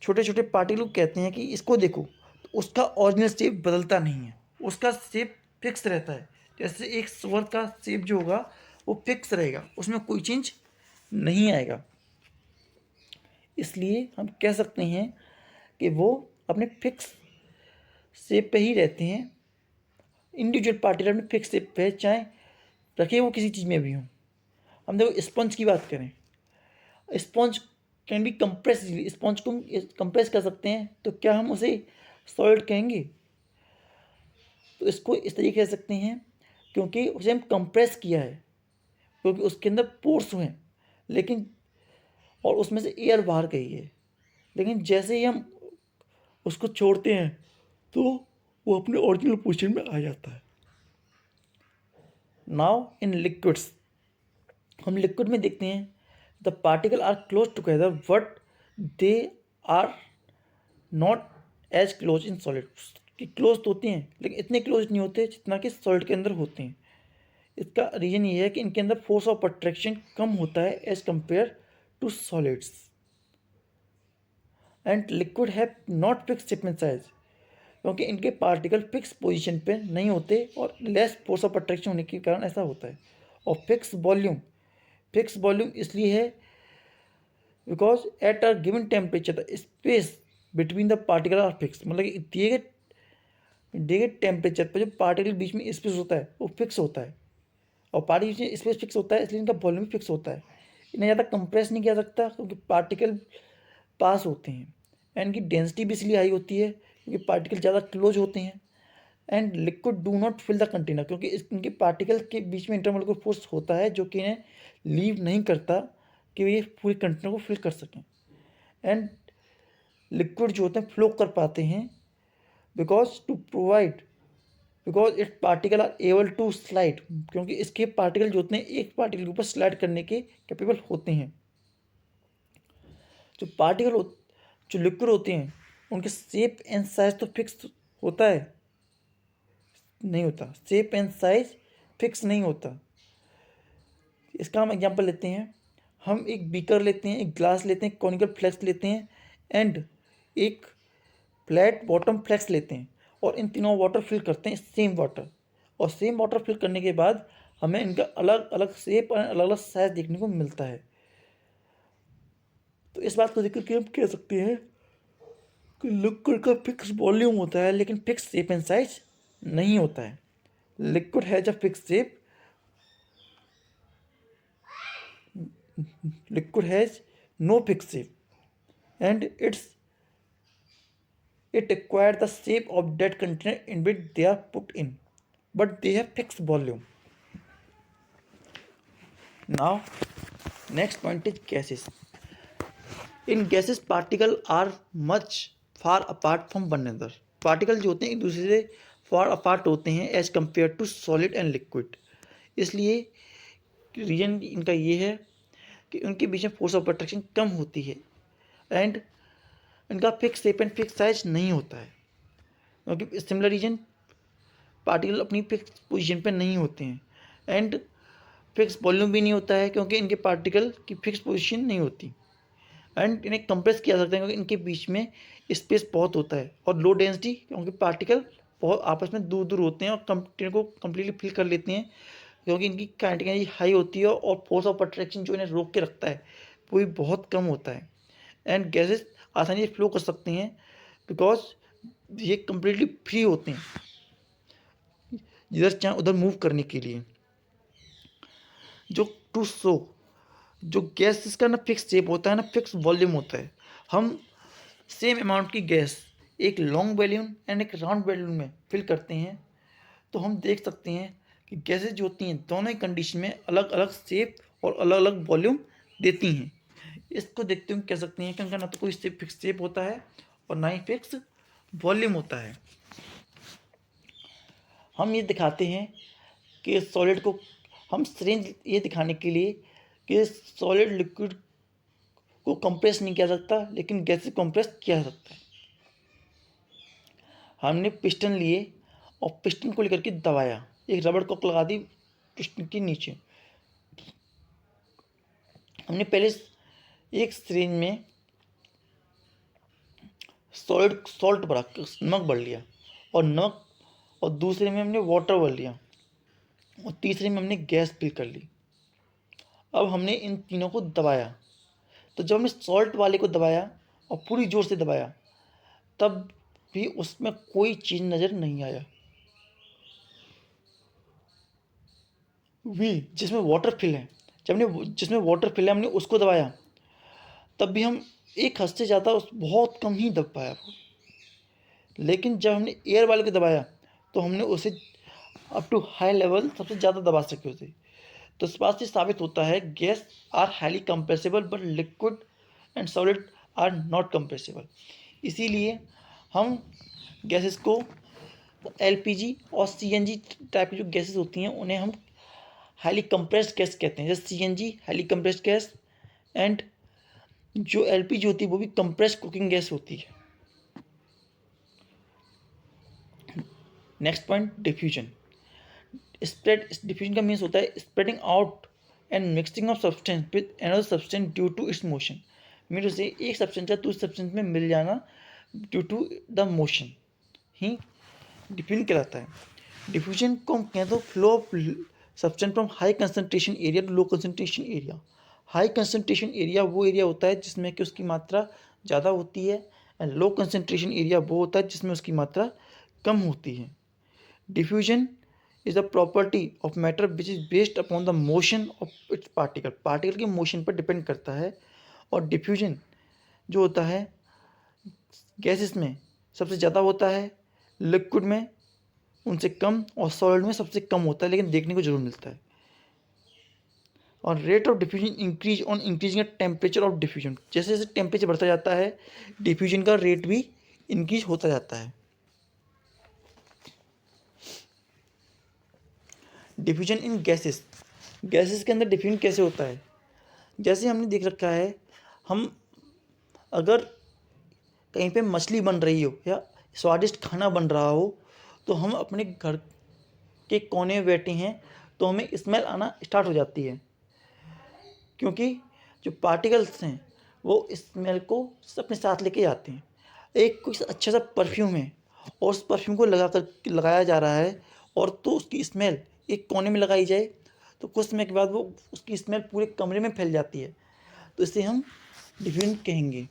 छोटे छोटे पार्टिकल को कहते हैं कि इसको देखो, तो उसका ओरिजिनल शेप बदलता नहीं है, उसका शेप फिक्स रहता है। जैसे एक शुगर का शेप जो होगा वो फिक्स रहेगा, उसमें कोई चेंज नहीं आएगा। इसलिए हम कह सकते हैं कि वो अपने फिक्स शेप पे ही रहते हैं। इंडिविजुअल पार्टिकल में फिक्स शेप पे, चाहे रखे वो किसी चीज़ में भी हों। हम देखो स्पंज की बात करें, sponge can be compress, sponge को कंप्रेस कर सकते हैं, तो क्या हम उसे सॉलिड कहेंगे? तो इसको इस तरीके कह सकते हैं क्योंकि उसे हम कंप्रेस किया है, क्योंकि उसके अंदर पोर्स हुए हैं लेकिन और उसमें से एयर बाहर गई है, लेकिन जैसे ही हम उसको छोड़ते हैं तो वो अपने ओरिजिनल पोजीशन में आ जाता है। नाउ इन लिक्विड्स, हम लिक्विड में देखते हैं the particle are close together but they are not as close in solid, कि क्लोज तो होते हैं लेकिन इतने क्लोज नहीं होते जितना कि सॉलिड के अंदर होते हैं। इसका रीज़न ये है कि इनके अंदर फोर्स ऑफ अट्रैक्शन कम होता है as compare to solids. And liquid have not fix shape size, क्योंकि इनके पार्टिकल फिक्स पोजीशन पे नहीं होते और लेस फोर्स ऑफ अट्रैक्शन होने के कारण ऐसा होता है। और फिक्स वॉल्यूम इसलिए है because at a given temperature the space between the particle are fix, मतलब कि दिए गए टेम्परेचर पर जो पार्टिकल बीच में स्पेस होता है वो फिक्स होता है, और पार्टिकल बीच में स्पेस फिक्स होता है इसलिए इनका वॉल्यूम फिक्स होता है। इन्हें ज़्यादा कंप्रेस नहीं किया सकता क्योंकि पार्टिकल पास होते हैं। एंड इनकी डेंसिटी भी इसलिए हाई होती है क्योंकि पार्टिकल ज़्यादा क्लोज होते हैं। And liquid do not fill the container, क्योंकि इनके पार्टिकल के बीच में इंटरमोलिकुलर फोर्स होता है जो कि इन्हें लीव नहीं करता कि ये पूरे कंटेनर को फिल कर सकें। एंड लिक्विड जो होते हैं फ्लो कर पाते हैं because it particle are able to slide, क्योंकि इसके पार्टिकल जो होते हैं एक पार्टिकल के ऊपर स्लाइड करने के कैपेबल होते हैं। जो लिक्विड होते हैं उनके शेप एंड साइज तो फिक्स होता है, नहीं होता, शेप एंड साइज फिक्स नहीं होता। इसका हम एग्जांपल लेते हैं। हम एक बीकर लेते हैं, एक ग्लास लेते हैं, कॉनिकल फ्लेक्स लेते हैं एंड एक फ्लैट बॉटम फ्लेक्स लेते हैं और इन तीनों वाटर फिल करते हैं सेम वाटर, और सेम वाटर फिल करने के बाद हमें इनका अलग अलग शेप और अलग अलग साइज देखने को मिलता है। तो इस बात को देख करके हम कह सकते हैं कि लिक्विड का फिक्स वॉल्यूम होता है लेकिन फिक्स शेप एंड साइज नहीं होता है। Liquid has a fix shape, liquid has no fixed shape and it acquires the shape of that container in which they are put in, but they have fixed volume. Now next point is gases. In gases particle are much far apart from one another. Particle जो होते हैं एक दूसरे से फार apart होते हैं as compare to solid and liquid. इसलिए reason इनका ये है कि उनके बीच में फोर्स ऑफ अट्रैक्शन कम होती है एंड इनका fix shape and fix size नहीं होता है, क्योंकि सिमिलर रीजन पार्टिकल अपनी फिक्स पोजीशन पे नहीं होते हैं एंड फिक्स वॉल्यूम भी नहीं होता है क्योंकि इनके पार्टिकल की फिक्स पोजीशन नहीं होती एंड इन्हें कंप्रेस किया जा सकता है क्योंकि इनके बीच में स्पेस बहुत होता है, और लो डेंसिटी क्योंकि पार्टिकल बहुत आपस में दूर दूर होते हैं और कंटेनर को कम्प्लीटली फिल कर लेते हैं क्योंकि इनकी काइनेटिक एनर्जी हाई होती है और फोर्स ऑफ अट्रैक्शन जो इन्हें रोक के रखता है वो भी बहुत कम होता है एंड गैसेस आसानी से फ्लो कर सकते हैं बिकॉज ये कम्प्लीटली फ्री होते हैं जिधर चाहे उधर मूव करने के लिए। जो गैस का ना फिक्स शेप होता है ना फिक्स वॉल्यूम होता है। हम सेम अमाउंट की गैस एक लॉन्ग बैलून एंड एक राउंड बैलून में फिल करते हैं तो हम देख सकते हैं कि गैसेज जो होती हैं दोनों ही कंडीशन में अलग अलग शेप और अलग अलग वॉल्यूम देती हैं। इसको देखते हुए कह सकते हैं कि उनका ना तो कोई फिक्स शेप होता है और ना ही फिक्स वॉल्यूम होता है। हम ये दिखाते हैं कि सॉलिड को हम सिरिंज ये दिखाने के लिए कि सॉलिड लिक्विड को कंप्रेस नहीं किया सकता लेकिन गैस से कंप्रेस किया जा सकता है। हमने पिस्टन लिए और पिस्टन को लेकर के दबाया, एक रबड़ कॉक लगा दी पिस्टन के नीचे। हमने पहले एक सिरिंज में सॉल्ट भरा, नमक भर लिया और दूसरे में हमने वाटर भर लिया और तीसरे में हमने गैस फिल कर ली। अब हमने इन तीनों को दबाया, तो जब हमने सॉल्ट वाले को दबाया और पूरी जोर से दबाया तब भी उसमें कोई चीज़ नज़र नहीं आया। जिसमें वाटर फिल है हमने उसको दबाया तब भी हम एक हद से ज़्यादा बहुत कम ही दब पाया। लेकिन जब हमने एयर वाले को दबाया तो हमने उसे अप टू हाई लेवल सबसे ज़्यादा दबा सके उसे। तो इस बात से साबित होता है gas are highly compressible but liquid and solid are not compressible. इसीलिए हम गैसेस को एलपीजी और सीएनजी टाइप की जो गैसेस होती हैं उन्हें हम हाईली कंप्रेस्ड गैस कहते हैं। जैसे CNG highly compressed gas and जो एलपीजी होती है वो भी कंप्रेस्ड कुकिंग गैस होती है। Next point, diffusion. डिफ्यूजन का मीन्स होता है spreading out and mixing of substance with another substance due to its motion. Means से एक सब्सटेंस का दूसरे सब्सटेंस में मिल जाना ड्यू टू द मोशन ही डिफ्यूजन कहलाता है। डिफ्यूजन को हम कहते हैं flow of substance from high concentration area to low concentration area. High concentration area वो एरिया होता है जिसमें कि उसकी मात्रा ज़्यादा होती है एंड लो कंसनट्रेशन एरिया वो होता है जिसमें उसकी मात्रा कम होती है। Diffusion is the property of matter which is based upon the motion of its particle के मोशन पर डिपेंड करता है। और डिफ्यूजन जो होता है गैसेस में सबसे ज़्यादा होता है, लिक्विड में उनसे कम, और सॉलिड में सबसे कम होता है, लेकिन देखने को जरूर मिलता है। और rate of diffusion increase on increasing temperature of diffusion, जैसे जैसे टेम्परेचर बढ़ता जाता है डिफ्यूजन का रेट भी इंक्रीज होता जाता है। डिफ्यूजन इन गैसेस, गैसेस के अंदर डिफ्यूजन कैसे होता है? जैसे हमने देख रखा है, हम अगर कहीं पे मछली बन रही हो या स्वादिष्ट खाना बन रहा हो, तो हम अपने घर के कोने में बैठे हैं तो हमें स्मेल आना स्टार्ट हो जाती है, क्योंकि जो पार्टिकल्स हैं वो स्मेल को अपने साथ लेके आते हैं। एक कुछ अच्छा सा परफ्यूम है और उस परफ्यूम को लगाया जा रहा है, और तो उसकी स्मेल एक कोने में लगाई जाए तो कुछ समय के बाद वो उसकी स्मेल पूरे कमरे में फैल जाती है, तो इसे हम डिफ्यूजन कहेंगे।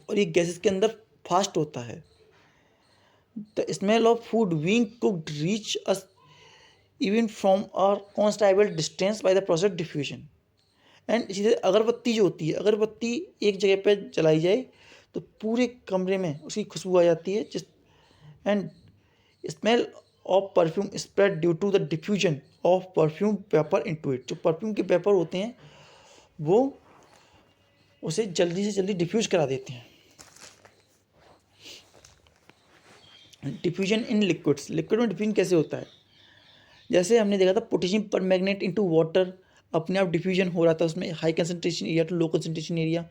और ये गैसेस के अंदर फास्ट होता है। The smell of food being cooked reach us even from a constable distance by the process diffusion. And इसी तरह अगरबत्ती जो होती है, अगरबत्ती एक जगह पे जलाई जाए तो पूरे कमरे में उसकी खुशबू आ जाती है, जिस and smell of perfume spread due to the diffusion of perfume vapour into it. जो परफ्यूम के वेपर होते हैं वो उसे जल्दी से जल्दी डिफ्यूज करा देते हैं। डिफ्यूजन इन लिक्विड्स, लिक्विड में डिफ्यूजन कैसे होता है? जैसे हमने देखा था पोटेशियम परमैंगनेट इनटू वाटर, अपने आप डिफ्यूजन हो रहा था, उसमें high concentration area to low concentration area,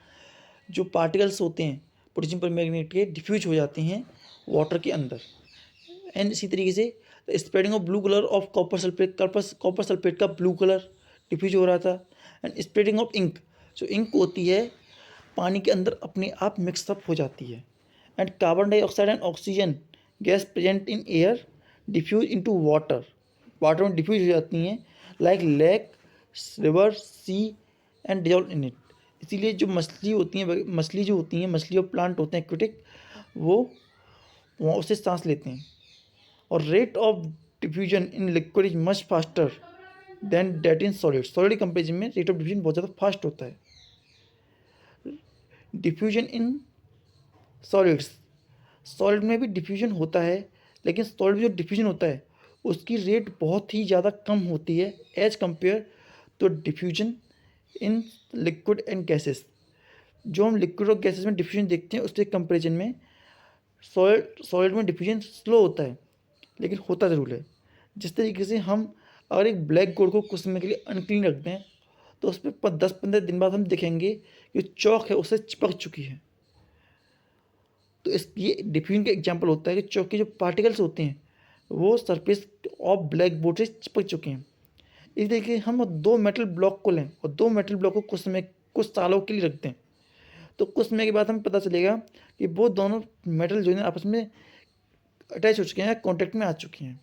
जो पार्टिकल्स होते हैं पोटेशियम परमैंगनेट के डिफ्यूज हो जाते हैं वाटर के अंदर। एंड इसी तरीके से spreading of blue colour of copper sulphate, copper sulphate का ब्लू कलर डिफ्यूज हो रहा था। एंड स्प्रेडिंग ऑफ इंक, जो इंक होती है पानी के अंदर अपने आप मिक्सअप हो जाती है। And carbon dioxide and oxygen gas present in air diffuse into water, water में डिफ्यूज हो जाती हैं like lake, river, sea and dissolve in it. इसीलिए जो मछली होती हैं, मछली और प्लांट होते हैं एक्वेटिक, वो वहाँ उससे सांस लेते हैं। और rate of diffusion in liquid is much faster than that in solid, solid comparison में रेट ऑफ डिफ्यूजन बहुत ज़्यादा फास्ट होता है। डिफ्यूजन इन सॉलिड्स, सॉलिड में भी डिफ्यूजन होता है, लेकिन सॉलिड में जो डिफ्यूजन होता है उसकी रेट बहुत ही ज़्यादा कम होती है as compare to diffusion in liquid and gases. जो हम लिक्विड और गैसेस में डिफ्यूजन देखते हैं उसके कंपेरिजन में सॉलिड में डिफ्यूजन स्लो होता है, लेकिन होता ज़रूर है। जिस तरीके से हम अगर एक ब्लैक गोल्ड को कुछ समय के लिए अनक्लीन रखते हैं तो उस पर 10-15 दिन बाद हम देखेंगे कि चौक है उससे चिपक चुकी है। तो ये डिफ्यूजन का एग्जाम्पल होता है कि चौक के जो पार्टिकल्स होते हैं वो सरफेस ऑफ ब्लैक बोर्ड से चिपक चुके हैं। इस तरीके हम दो मेटल ब्लॉक को लें और दो मेटल ब्लॉक को कुछ सालों के लिए रखते हैं, तो कुछ समय के बाद हमें पता चलेगा कि वो दोनों मेटल जो है आपस में अटैच हो चुके हैं, कॉन्टैक्ट में आ चुके हैं।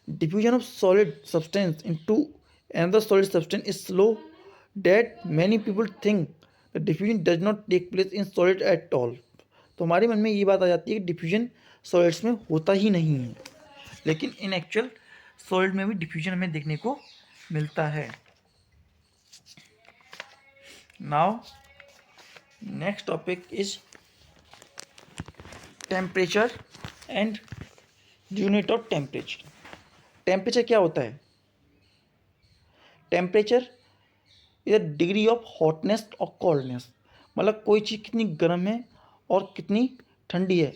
Diffusion of solid substance into another solid substance is slow that many people think the diffusion does not take place in solid at all. तो हमारे मन में ये बात आ जाती है कि डिफ्यूजन सॉलिड्स में होता ही नहीं है, लेकिन इन एक्चुअल सॉलिड में भी डिफ्यूजन हमें देखने को मिलता है। Now next topic is temperature and unit of temperature. Temperature क्या होता है? Temperature is a degree of hotness और कोल्डनेस, मतलब कोई चीज़ कितनी गर्म है और कितनी ठंडी है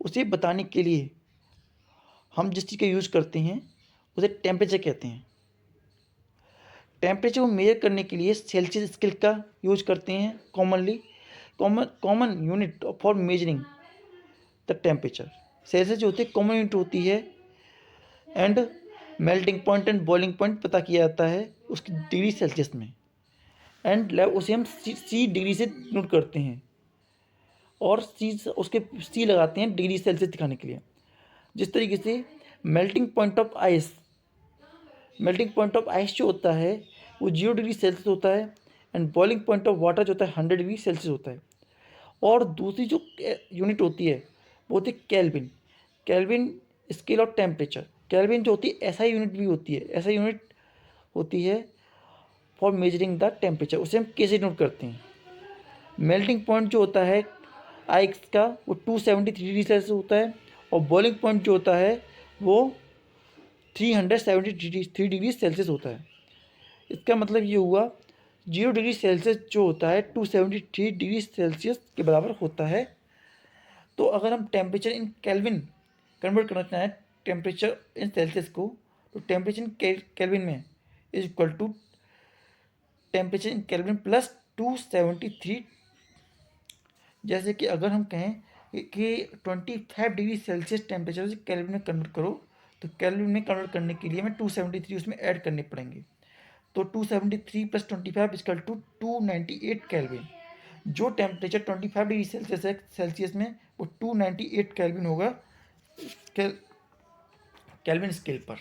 उसे बताने के लिए हम जिस चीज़ का यूज़ करते हैं उसे टेम्परेचर कहते हैं। टेम्परेचर को मेजर करने के लिए सेल्सियस स्केल का यूज करते हैं commonly. Common unit for measuring the temperature, Celsius जो होती है कॉमन यूनिट होती है। And melting point and boiling point पता किया जाता है उसकी डिग्री सेल्सियस में। एंड उसे हम सी डिग्री से नोट करते हैं और सी लगाते हैं डिग्री सेल्सियस दिखाने के लिए। जिस तरीके से मेल्टिंग पॉइंट ऑफ आइस जो होता है वो 0 डिग्री सेल्सियस होता है। And boiling point of water जो होता है 100 डिग्री सेल्सियस होता है। और दूसरी जो यूनिट होती है वो होती है kelvin scale of temperature. Kelvin जो होती है ऐसा यूनिट भी होती है, ऐसा यूनिट होती है फॉर मेजरिंग द टेम्परेचर, उसे हम कैसे नोट करते हैं। मेल्टिंग पॉइंट जो होता है आइस का वो 273 डिग्री सेल्सियस होता है और बॉइलिंग पॉइंट जो होता है वो 373 डिग्री सेल्सियस होता है। इसका मतलब ये हुआ 0 डिग्री सेल्सियस जो होता है 273 डिग्री सेल्सियस के बराबर होता है। तो अगर हम टेम्परेचर इन केल्विन कन्वर्ट करना चाहें टेम्परेचर इन सेल्सियस को, तो टेम्परेचर इन केल्विन में is equal to temperature in Kelvin plus 273। जैसे कि अगर हम कहें कि 25 डिग्री सेल्सियस टेम्परेचर से केल्विन में कन्वर्ट करो, तो केल्विन में कन्वर्ट करने के लिए हमें 273 उसमें ऐड करने पड़ेंगे। तो 273 प्लस 25 इक्वल टू 298 केल्विन। जो टेम्परेचर 25 डिग्री सेल्सियस है सेल्सियस में, वो 298 केल्विन होगा केल्विन स्केल पर।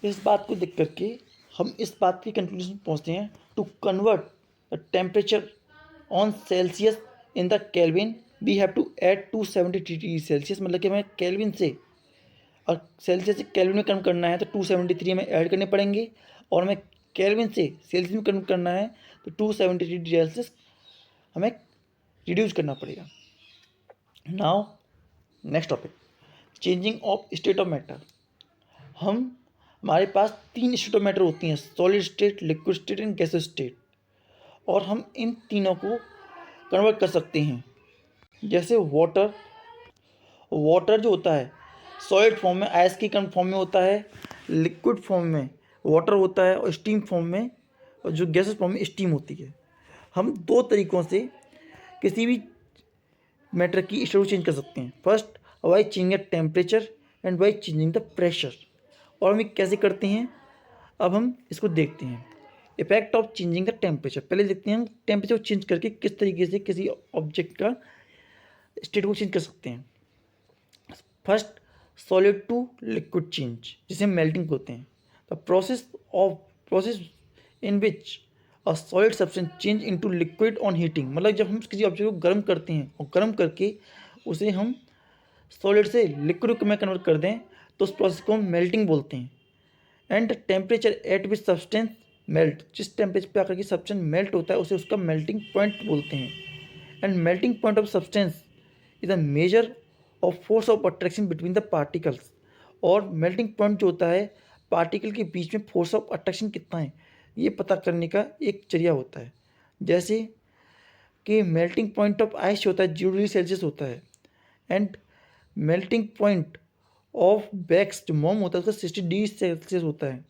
इस बात को देख करके हम इस बात की कंक्लूजन पहुंचते हैं, to convert the temperature on Celsius in the Kelvin we have to add 273 degree Celsius. मतलब कि हमें केल्विन से और सेल्सियस से केल्विन में कन्वर्ट करना है तो 273 हमें ऐड करने पड़ेंगे, और हमें केल्विन से सेल्सियस में कन्वर्ट करना है तो 273 डिग्री सेल्सियस हमें रिड्यूस करना पड़ेगा। Now next topic, changing of state of matter. हमारे पास 3 स्टेट ऑफ मैटर होती हैं, solid state, liquid state and gases state, और हम इन तीनों को कन्वर्ट कर सकते हैं। जैसे वाटर जो होता है सॉलिड फॉर्म में आइस की फॉर्म में होता है, लिक्विड फॉर्म में वाटर होता है, और स्टीम फॉर्म में, और जो गैसेस फॉर्म में स्टीम होती है। हम 2 तरीक़ों से किसी भी मैटर की स्टेट को चेंज कर सकते हैं। First, by changing the temperature and by changing the pressure. और हम कैसे करते हैं, अब हम इसको देखते हैं। Effect of changing the temperature, पहले देखते हैं हम टेम्परेचर को चेंज करके किस तरीके से किसी ऑब्जेक्ट का स्टेट को चेंज कर सकते हैं। First, solid to liquid change, जिसे हम मेल्टिंग बोलते हैं। The process in which a solid substance change into liquid on heating. मतलब जब हम किसी ऑब्जेक्ट को गर्म करते हैं और गर्म करके उसे हम सॉलिड से लिक्विड में कन्वर्ट कर दें, तो उस प्रोसेस को हम मेल्टिंग बोलते हैं। And temperature at which substance melt, जिस टेम्परेचर पे आकर के सब्सटेंस मेल्ट होता है उसे उसका मेल्टिंग पॉइंट बोलते हैं। And melting point of substance is a measure of force of attraction between the particles. और मेल्टिंग पॉइंट जो होता है पार्टिकल के बीच में फोर्स ऑफ अट्रैक्शन कितना है, ये पता करने का एक जरिया होता है। जैसे कि मेल्टिंग पॉइंट ऑफ आइस होता है 0 डिग्री सेल्सियस होता है, and melting point of wax जो मोम होता है उसका 60 डिग्री सेल्सियस होता है,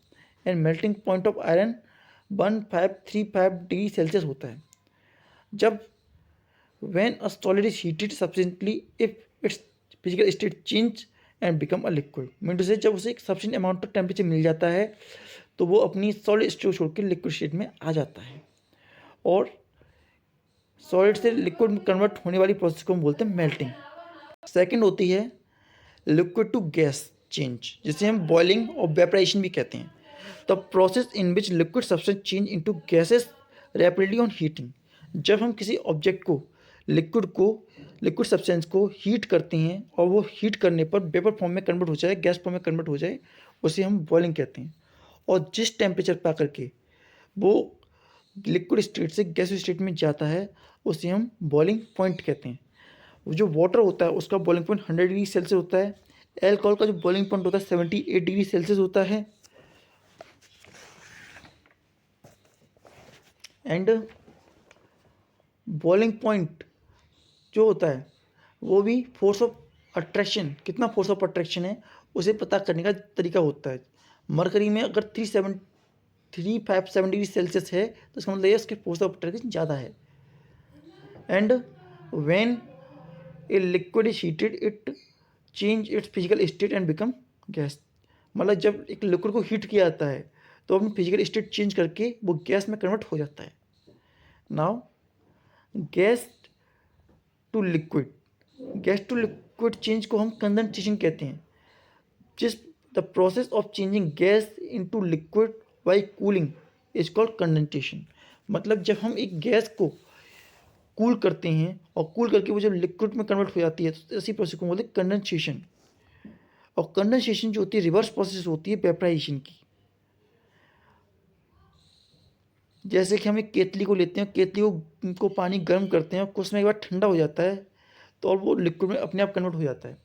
and melting point of iron 1535 degree Celsius होता है। जब when a solid is heated sufficiently, if its physical state change and become a liquid, mean to say जब उसे एक सफिशिएंट अमाउंट ऑफ टेम्परेचर मिल जाता है तो वो अपनी सॉलिड स्टेट छोड़ के लिक्विड स्टेट में आ जाता है। और सॉलिड से लिक्विड में कन्वर्ट होने वाली प्रोसेस को हम बोलते हैं मेल्टिंग। सेकंड होती है लिक्विड टू गैस चेंज, जिसे हम बॉइलिंग और वेपराइजेशन भी कहते हैं। The process in which liquid substance change into gases rapidly on heating. जब हम किसी ऑब्जेक्ट को लिक्विड सब्सटेंस को हीट करते हैं और वो हीट करने पर वेपर फॉर्म में कन्वर्ट हो जाए, गैस फॉर्म में कन्वर्ट हो जाए, उसे हम बॉइलिंग कहते हैं। और जिस टेम्परेचर पर आकर के वो लिक्विड स्टेट से गैस स्टेट में जाता है उसे हम बॉइलिंग पॉइंट कहते हैं। जो वाटर होता है उसका बॉइलिंग पॉइंट 100 डिग्री सेल्सियस होता है। एल्कोहल का जो बॉइलिंग पॉइंट होता है 78 डिग्री सेल्सियस होता है। एंड बॉइलिंग पॉइंट जो होता है वो भी फोर्स ऑफ अट्रैक्शन, कितना फोर्स ऑफ अट्रैक्शन है उसे पता करने का तरीका होता है। मरकरी में अगर 357 डिग्री सेल्सियस है तो इसका मतलब ये उसके फोर्स ऑफ अट्रैक्शन ज़्यादा है। And when a liquid is heated it change it's physical state and become gas. मतलब जब एक लिक्विड को हीट किया जाता है तो अपनी फिजिकल स्टेट चेंज करके वो गैस में कन्वर्ट हो जाता है। Now gas to liquid change को हम कंडेंसेशन कहते हैं। जिस the process of changing gas into liquid by cooling is called condensation. मतलब जब हम एक गैस को कूल करते हैं और कूल करके वो जब लिक्विड में कन्वर्ट हो जाती है तो इसी प्रोसेस को बोलते हैं कंडेंसेशन। और कंडेंसेशन जो होती है रिवर्स प्रोसेस होती है वेपराइजेशन की। जैसे कि हम एक केतली को लेते हैं, केतली को पानी गर्म करते हैं और कुछ समय के बाद ठंडा हो जाता है तो और वो लिक्विड में अपने आप कन्वर्ट हो जाता है।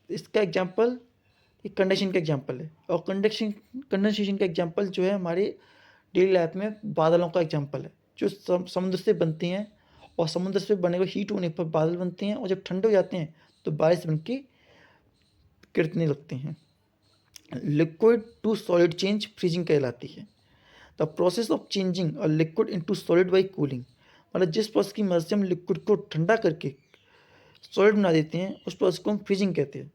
इसका एग्जांपल एक कंडेंसेशन का एग्जांपल है। और कंडेंसेशन का एग्जांपल जो है हमारे डेली लाइफ में बादलों का एग्जांपल है, जो समुद्र से बनते हैं और समुद्र से बने हुए हीट होने पर बादल बनते हैं और जब ठंडे हो जाते हैं तो बारिश बन के गिरने लगते हैं। Liquid to solid change freezing कहलाती है। The process of changing a liquid into solid by cooling, मतलब जिस प्रोसेस की मदद से हम लिक्विड को ठंडा करके सॉलिड बना देते हैं उस प्रोसेस को हम फ्रीजिंग कहते हैं।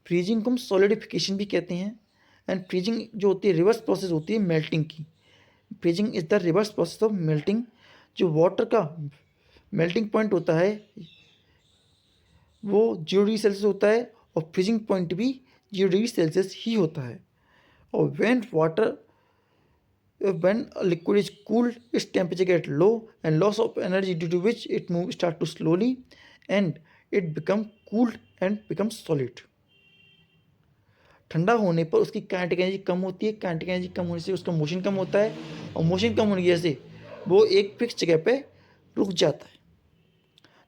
फ्रीजिंग को हम सॉलिडिफिकेशन भी कहते हैं। एंड फ्रीजिंग जो होती है रिवर्स प्रोसेस होती है मेल्टिंग की। Freezing is the reverse process of melting. जो वाटर का मेल्टिंग पॉइंट होता है वो 0 डिग्री सेल्सियस होता है और फ्रीजिंग पॉइंट भी 0 डिग्री सेल्सियस ही होता है। और when a liquid is cooled, its temperature get low and loss of energy due to which it start to slowly and it become cooled and becomes solid. ठंडा होने पर उसकी kinetic energy कम होती है, kinetic energy कम होने से उसका motion कम होता है और मोशन कम होने की वजह से वो एक फिक्स जगह पे रुक जाता है।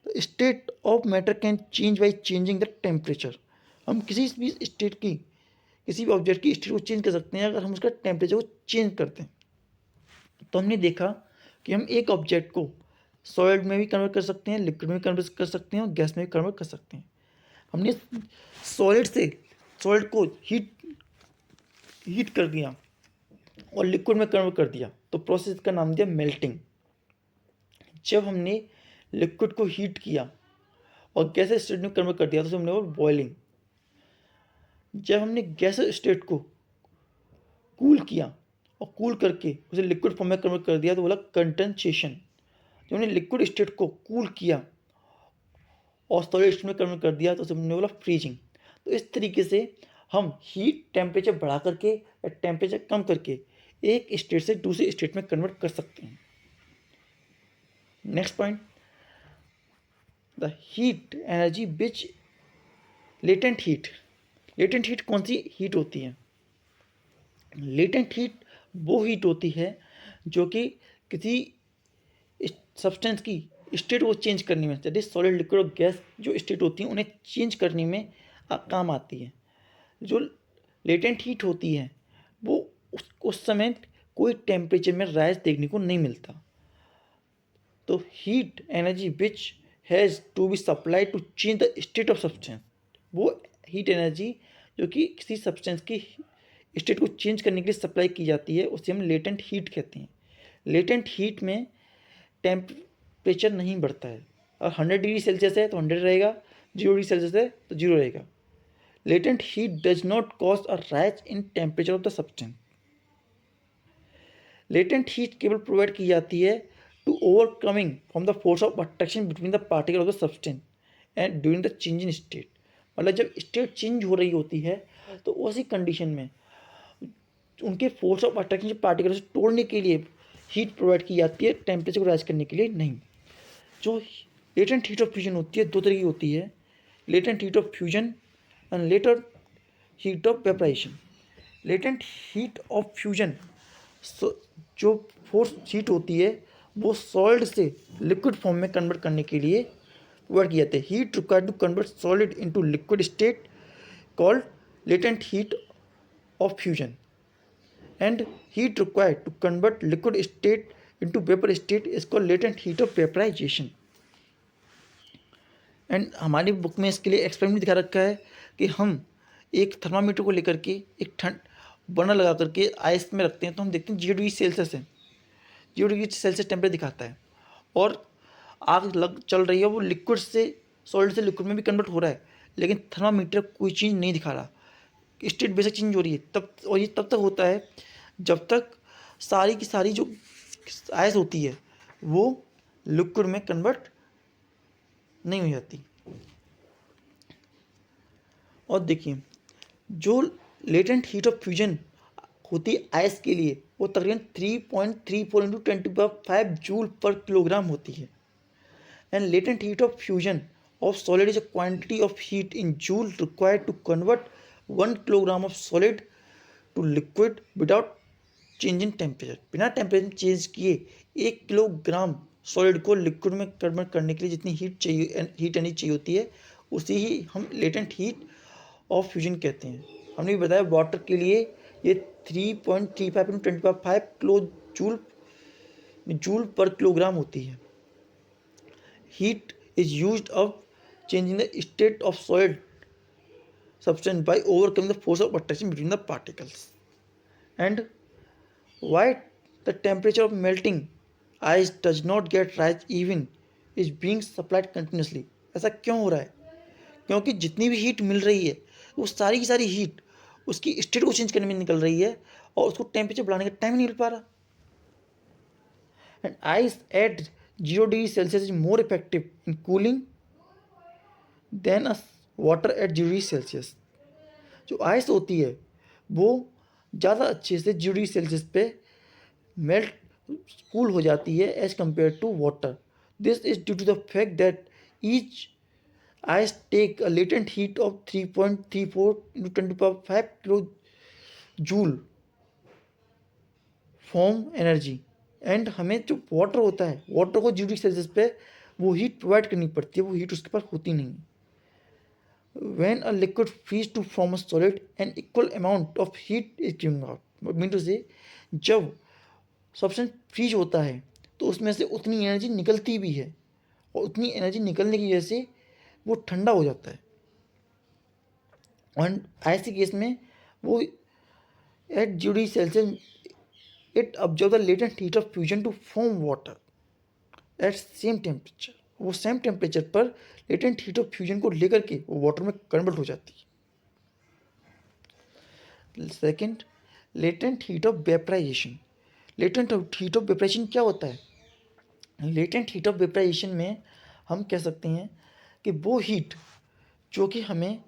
तो state of matter can change by changing the temperature. हम किसी भी स्टेट की किसी भी ऑब्जेक्ट की स्टेट को चेंज कर सकते हैं अगर हम उसका टेम्परेचर को चेंज करते हैं। तो हमने देखा कि हम एक ऑब्जेक्ट को सॉलिड में भी कन्वर्ट कर सकते हैं, लिक्विड में कन्वर्ट कर सकते हैं और गैस में भी कन्वर्ट कर सकते हैं। हमने सॉलिड को हीट कर दिया और लिक्विड में कन्वर्ट कर दिया तो प्रोसेस का नाम दिया मेल्टिंग। जब हमने लिक्विड को हीट किया और गैस स्टेट में कन्वर्ट कर दिया तो हमने बोला बॉइलिंग। जब हमने गैस स्टेट को कूल किया और कूल करके उसे लिक्विड फॉर्म में कन्वर्ट कर दिया तो बोला कंडेंसेशन। जब हमने लिक्विड स्टेट को कूल किया और सॉलिड स्टेट में कन्वर्ट कर दिया तो उसे हमने बोला फ्रीजिंग। तो इस तरीके से हम हीट टेम्परेचर बढ़ा करके या टेम्परेचर कम करके एक स्टेट से दूसरे स्टेट में कन्वर्ट कर सकते हैं। Next point, the heat energy which latent heat कौन सी हीट होती है? लेटेंट हीट वो हीट होती है जो कि किसी सब्सटेंस की स्टेट को चेंज करने में, दैट इज सॉलिड लिक्विड और गैस जो स्टेट होती हैं उन्हें चेंज करने में काम आती है। जो लेटेंट हीट होती है वो उस समय कोई टेम्परेचर में राइज देखने को नहीं मिलता। तो heat energy which has to be supply to change the state of substance, वो हीट एनर्जी जो कि किसी सब्सटेंस की स्टेट को चेंज करने के लिए सप्लाई की जाती है उसे हम लेटेंट हीट कहते हैं। लेटेंट हीट में टेम्परेचर नहीं बढ़ता है। और 100 डिग्री सेल्सियस है तो 100 रहेगा, 0 डिग्री सेल्सियस है तो 0 रहेगा। Latent heat does not cause a rise in temperature of the substance. Latent heat केवल प्रोवाइड की जाती है to overcoming from the force of attraction between the particle of the substance and during the change in state. मतलब जब state change हो रही होती है तो उसी कंडीशन में उनके फोर्स ऑफ अट्रैक्शन पार्टिकल से तोड़ने के लिए हीट प्रोवाइड की जाती है, टेम्परेचर को राइज करने के लिए नहीं। जो लेटेंट हीट ऑफ फ्यूजन होती है दो तरह की होती है, latent heat of fusion and latent heat of vaporisation. Latent heat of fusion जो फोर्स हीट होती है वो सॉलिड से लिक्विड फॉर्म में कन्वर्ट करने के लिए प्रोवाइड की जाती है। Heat required to convert solid into liquid state called latent heat of fusion and heat required to convert liquid state into vapor state is called latent heat of vaporization। And हमारी book में इसके लिए experiment दिखा रखा है कि हम एक थर्मामीटर को लेकर के एक ठंड बर्नर लगा करके आइस में रखते हैं तो हम देखते हैं 0 डिग्री सेल्सियस है, 0 डिग्री सेल्सियस टेम्परेचर दिखाता है और आग चल रही है, वो लिक्विड से सॉलिड से लिक्विड में भी कन्वर्ट हो रहा है लेकिन थर्मामीटर कोई चीज़ नहीं दिखा रहा, स्टेट बेसिक चेंज हो रही है तब। और ये तब तक होता है जब तक सारी की सारी जो आइस होती है वो लिक्विड में कन्वर्ट नहीं हो जाती। और देखिए जो लेटेंट हीट ऑफ फ्यूजन होती है आइस के लिए वो तकरीबन 3.34 इंटू 10⁵ जूल पर किलोग्राम होती है। And latent heat of fusion of solid is a quantity of heat in joule required to convert 1 kilogram of solid to liquid without change in temperature. बिना टेम्परेचर चेंज किए 1 kilogram सॉलिड को liquid में convert करने के लिए जितनी heat energy चाहिए होती है उसी ही हम लेटेंट हीट ऑफ फ्यूजन कहते हैं। हमने भी बताया वाटर के लिए ये 3.35 × 10⁵ किलो जूल पर किलोग्राम होती है। Heat is used of changing the state of solid substance by overcoming the force of attraction between the particles. And why the temperature of melting ice does not get rise even is being supplied continuously? ऐसा क्यों हो रहा है? क्योंकि जितनी भी heat मिल रही है वो सारी की सारी हीट उसकी स्टेट को चेंज करने में निकल रही है और उसको टेम्परेचर बढ़ाने का टाइम नहीं मिल पा रहा। And ice at 0 degree Celsius is more effective in cooling than a water at 0 degree Celsius. जो आइस होती है वो ज़्यादा अच्छे से 0 डिग्री सेल्सियस पे मेल्ट कूल हो जाती है as compare to water. This is due to the fact that each ice take a latent heat of 3.34 × 10⁵ kilo joule form energy. And हमें जो वाटर होता है वाटर को 0 डिग्री सेल्सियस पे वो हीट प्रोवाइड करनी पड़ती है, वो हीट उसके पास होती नहीं। When a liquid freeze to form a solid, an equal amount of heat is given out. Mean to say, जब सब्सटेंस फ्रीज होता है तो उसमें से उतनी एनर्जी निकलती भी है और उतनी एनर्जी निकलने की वजह से वो ठंडा हो जाता है। और ऐसे केस में वो at 0 degree Celsius it observe the latent heat of fusion to form water at same temperature. वो सेम टेम्परेचर पर लेटेंट हीट ऑफ फ्यूजन को लेकर के वो वाटर में कन्वर्ट हो जाती है। Second, latent heat of vaporisation. Latent heat of vaporisation क्या होता है? लेटेंट हीट ऑफ वेपराइजेशन में हम कह सकते हैं कि वो हीट जो कि हमें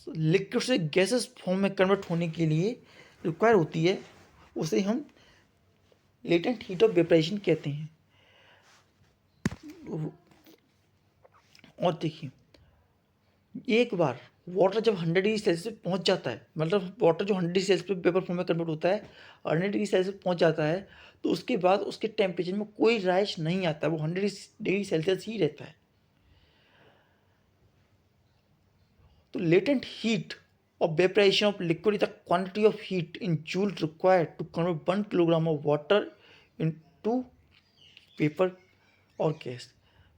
लिक्विड से गैसेस फॉर्म में कन्वर्ट होने के लिए रिक्वायर होती है उसे हम लेटेंट हीट ऑफ वेपराइजेशन कहते हैं। और देखिए, एक बार वाटर जब 100 डिग्री सेल्सियस पे पहुंच जाता है, मतलब वाटर जो 100 डिग्री सेल्सियस पे वेपर फॉर्म में कन्वर्ट होता है 100 डिग्री सेल्सियस पहुंच जाता है तो उसके बाद उसके टेम्परेचर में कोई राइज नहीं आता, वो 100 डिग्री सेल्सियस ही रहता है। तो latent heat of vaporization of liquid is the quantity of heat in joule required to convert 1 kilogram of water into vapor or gas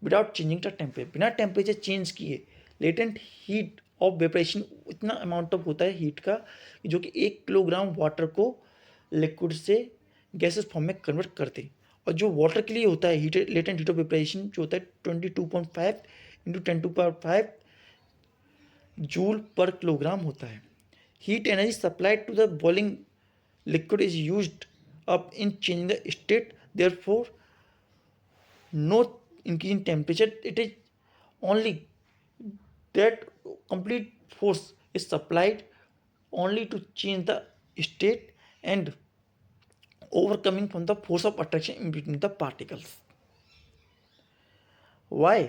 without changing the temperature। बिना temperature change किए latent heat of वेपरेशन इतना amount of होता है heat का जो कि 1 kilogram water को liquid से गैसेस फॉर्म में कन्वर्ट करते। और जो वाटर के लिए होता है हीट लेटेंट हीट ऑफ वेपरेशन जो होता है 22.5 × 10⁵ जूल पर किलोग्राम होता है। Heat energy supplied to the boiling liquid is used up in changing the state, therefore no increase in temperature, it is only that complete force is supplied only to change the state and overcoming from the force of attraction in between the particles. Why?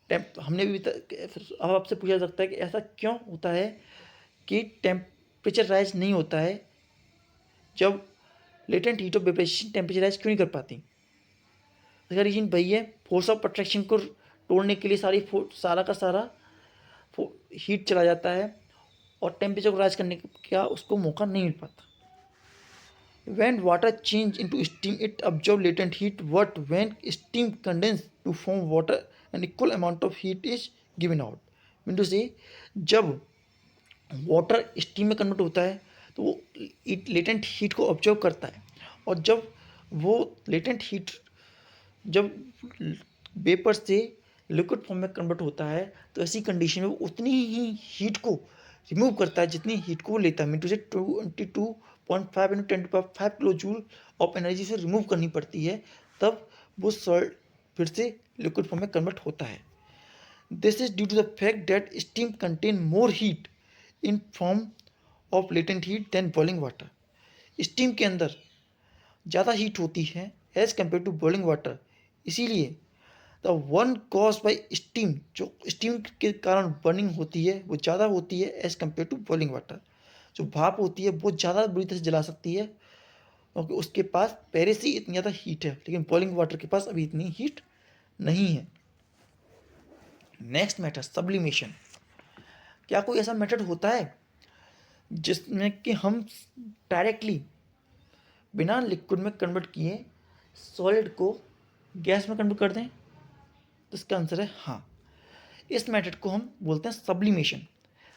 हमने भी अब आपसे पूछा जा सकता है कि ऐसा क्यों होता है कि टेम्परेचर राइज नहीं होता है जब latent heat of वेपरेशन temperature rise क्यों नहीं कर पाती? इसका रीजन वही है, फोर्स ऑफ अट्रैक्शन को तोड़ने के लिए सारा का सारा हीट चला जाता है और टेम्परेचर को राइज करने का उसको मौका नहीं मिल पाता। When water change into steam, it absorbs latent heat. What when steam condenses to form water, an equal amount of heat is given out. Mean to say, जब वाटर स्टीम में convert होता है तो वो लेटेंट हीट को observe करता है और जब वो लेटेंट हीट जब वेपर से लिक्विड फॉर्म में कन्वर्ट होता है तो ऐसी कंडीशन में वो उतनी ही हीट को रिमूव करता है जितनी हीट को वो लेता है। मीन टू से 22.5 × 10⁵ किलो जूल ऑफ एनर्जी से रिमूव करनी पड़ती है, तब वो सॉल्ट फिर से लिक्विड फॉर्म में कन्वर्ट होता है। This is due to the fact that steam contain more heat in form of latent heat than boiling water. Steam के अंदर ज़्यादा हीट होती है as compare to boiling water, इसीलिए the one cause by steam, जो steam के कारण burning होती है वो ज़्यादा होती है as compare to boiling water. जो भाप होती है वो ज़्यादा बुरी तरह से जला सकती है क्योंकि उसके पास पहले से ही इतनी ज़्यादा हीट है, लेकिन बॉइलिंग वाटर के पास अभी इतनी हीट नहीं है। Next method sublimation. क्या कोई ऐसा मेथड होता है जिसमें कि हम डायरेक्टली बिना लिक्विड में कन्वर्ट किए सॉलिड को गैस में कन्वर्ट कर दें? तो इसका आंसर है हाँ। इस मेथड को हम बोलते हैं सब्लिमेशन।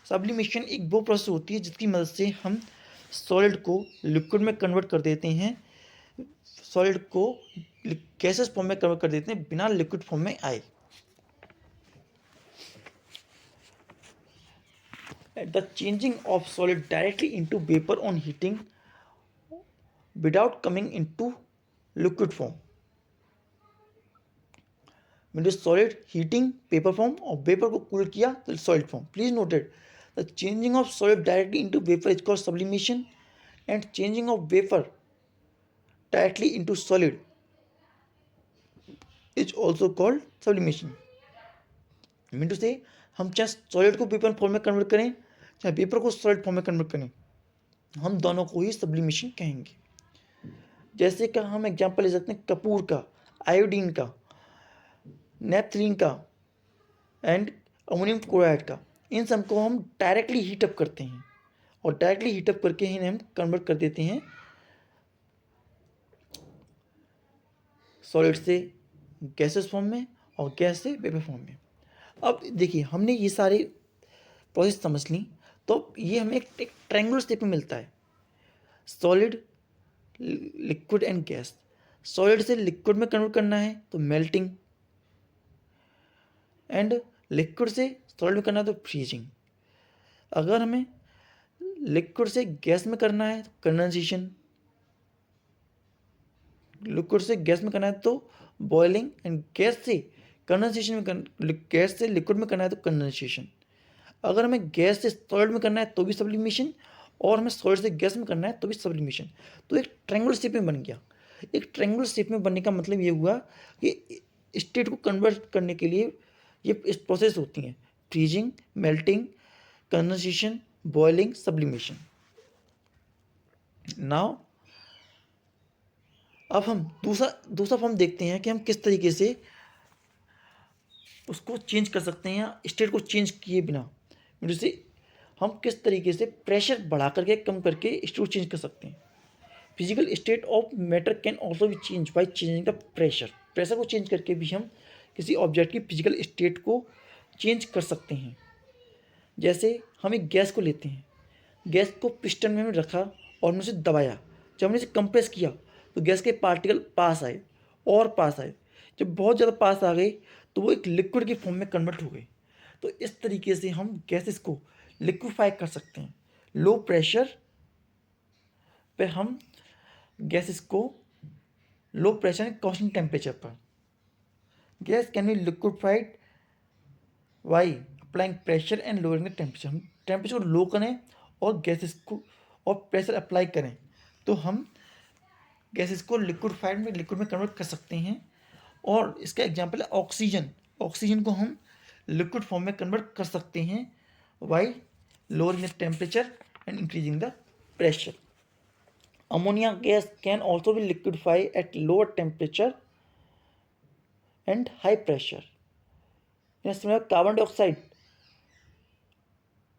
सब्लिमेशन एक वो प्रोसेस होती है जिसकी मदद से हम सॉलिड को लिक्विड में कन्वर्ट कर देते हैं, सॉलिड को गैसेस फॉर्म में कन्वर्ट कर देते हैं बिना लिक्विड फॉर्म में आए। The changing of solid directly into vapor on heating without coming into liquid form. When the solid heating paper form और vapor को cool किया तो solid form. Please note it. The changing of solid directly into vapor is called sublimation, and changing of vapor directly into solid is also called sublimation. Mean to say हम चाहे solid को paper form में convert करें चाहे paper को solid form में convert करें, हम दोनों को ही सब्लिमेशन कहेंगे। जैसे कि हम एग्जांपल ले सकते हैं कपूर का, आयोडीन का, नेपथलीन का एंड अमोनियम क्लोराइड का। इन सब को हम डायरेक्टली हीटअप करते हैं और डायरेक्टली हीटअप करके इन्हें हम कन्वर्ट कर देते हैं सॉलिड से गैसेस फॉर्म में और गैस से वेपर फॉर्म में। अब देखिए हमने ये सारे प्रोसेस समझ ली, तो ये हमें एक ट्रायंगुलर शेप में मिलता है। Solid, liquid and gas. Solid से लिक्विड में कन्वर्ट करना है तो मेल्टिंग, एंड लिक्विड से सॉलिड में करना है तो फ्रीजिंग। अगर हमें लिक्विड से गैस में करना है तो कंडेंसेशन, लिक्विड से गैस में करना है तो बॉइलिंग, एंड गैस से कंडेंसेशन में, गैस से लिक्विड में करना है तो कंडेंसेशन। अगर हमें गैस से सॉलिड में करना है तो भी सब्लिमेशन, और हमें सॉलिड से गैस में करना है तो भी सब्लिमेशन। तो एक ट्रायंगुलर शेप में बन गया। एक ट्रायंगुलर शेप में बनने का मतलब ये हुआ कि स्टेट को कन्वर्ट करने के लिए ये इस प्रोसेस होती हैं: freezing, melting, condensation, boiling, sublimation. Now अब हम दूसरा फॉर्म देखते हैं कि हम किस तरीके से उसको चेंज कर सकते हैं, स्टेट को चेंज किए बिना। जैसे हम किस तरीके से प्रेशर बढ़ा करके कम करके स्टेट को चेंज कर सकते हैं। Physical state of matter can also be change by changing the pressure. Pressure को चेंज करके भी हम किसी ऑब्जेक्ट की फिजिकल स्टेट को चेंज कर सकते हैं। जैसे हम एक गैस को लेते हैं, गैस को पिस्टन में रखा और हमने उसे दबाया। जब हमने इसे कंप्रेस किया तो गैस के पार्टिकल पास आए और पास आए। जब बहुत ज़्यादा पास आ गए तो वो एक लिक्विड की फॉर्म में कन्वर्ट हो गए। तो इस तरीके से हम गैसेस को लिक्विफाई कर सकते हैं। लो प्रेशर पे हम गैसेस को, low pressure and constant temperature पर gas can be liquefied by applying pressure and lowering the temperature. हम टेम्परेचर को लो करें और गैसेस को और प्रेशर अप्लाई करें तो हम गैसेस को लिक्विड में कन्वर्ट कर सकते हैं। और इसका एग्जांपल है ऑक्सीजन। ऑक्सीजन को हम लिक्विड फॉर्म में कन्वर्ट कर सकते हैं bye lowering the temperature and increasing the pressure. Ammonia gas can also be liquefy at lower temperature and high pressure. Carbon dioxide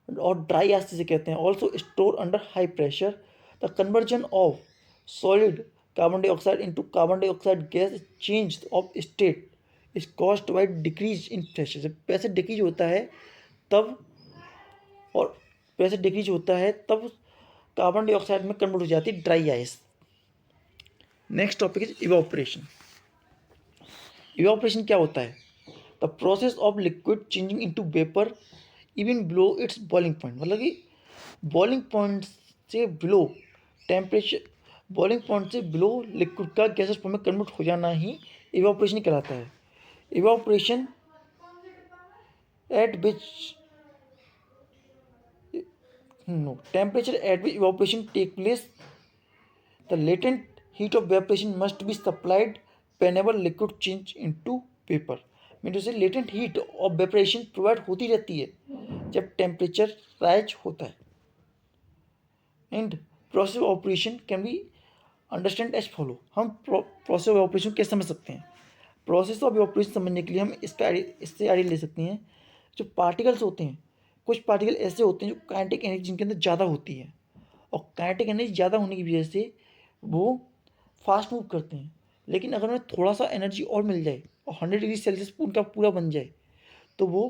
और ड्राई गैस जिसे कहते हैं also store under high pressure. The conversion of solid carbon dioxide into carbon dioxide gas change of state is caused by decrease in pressure. जब pressure decrease होता है तब, और pressure decrease होता है तब कार्बन डाइऑक्साइड में कन्वर्ट हो जाती है dry ice. Next topic is evaporation. Evaporation क्या होता है? The process of liquid changing into vapour even below its boiling point. मतलब कि बॉइलिंग पॉइंट से बिलो टेम्परेचर, बॉइलिंग पॉइंट से बिलो लिक्विड का गैसेस फॉर्म में कन्वर्ट हो जाना ही इवापोरेशन कहलाता है। Evaporation at which temperature at which evaporation take place, the latent heat of evaporation must be supplied whenever liquid change into vapor। Mean to say latent heat of vaporisation provide होती रहती है जब temperature rise होता है। And process of operation can be understand as follow. हम process of operation कैसे समझ सकते हैं? प्रोसेस ऑफ ऑपरेशन समझने के लिए हम इससे आइडिया ले सकते हैं। जो पार्टिकल्स होते हैं, कुछ पार्टिकल ऐसे होते हैं जो काइनेटिक एनर्जी जिनके अंदर ज़्यादा होती है, और काइनेटिक एनर्जी ज़्यादा होने की वजह से वो फास्ट मूव करते हैं। लेकिन अगर उन्हें थोड़ा सा एनर्जी और मिल जाए और 100 डिग्री सेल्सियस उनका पूरा बन जाए तो वो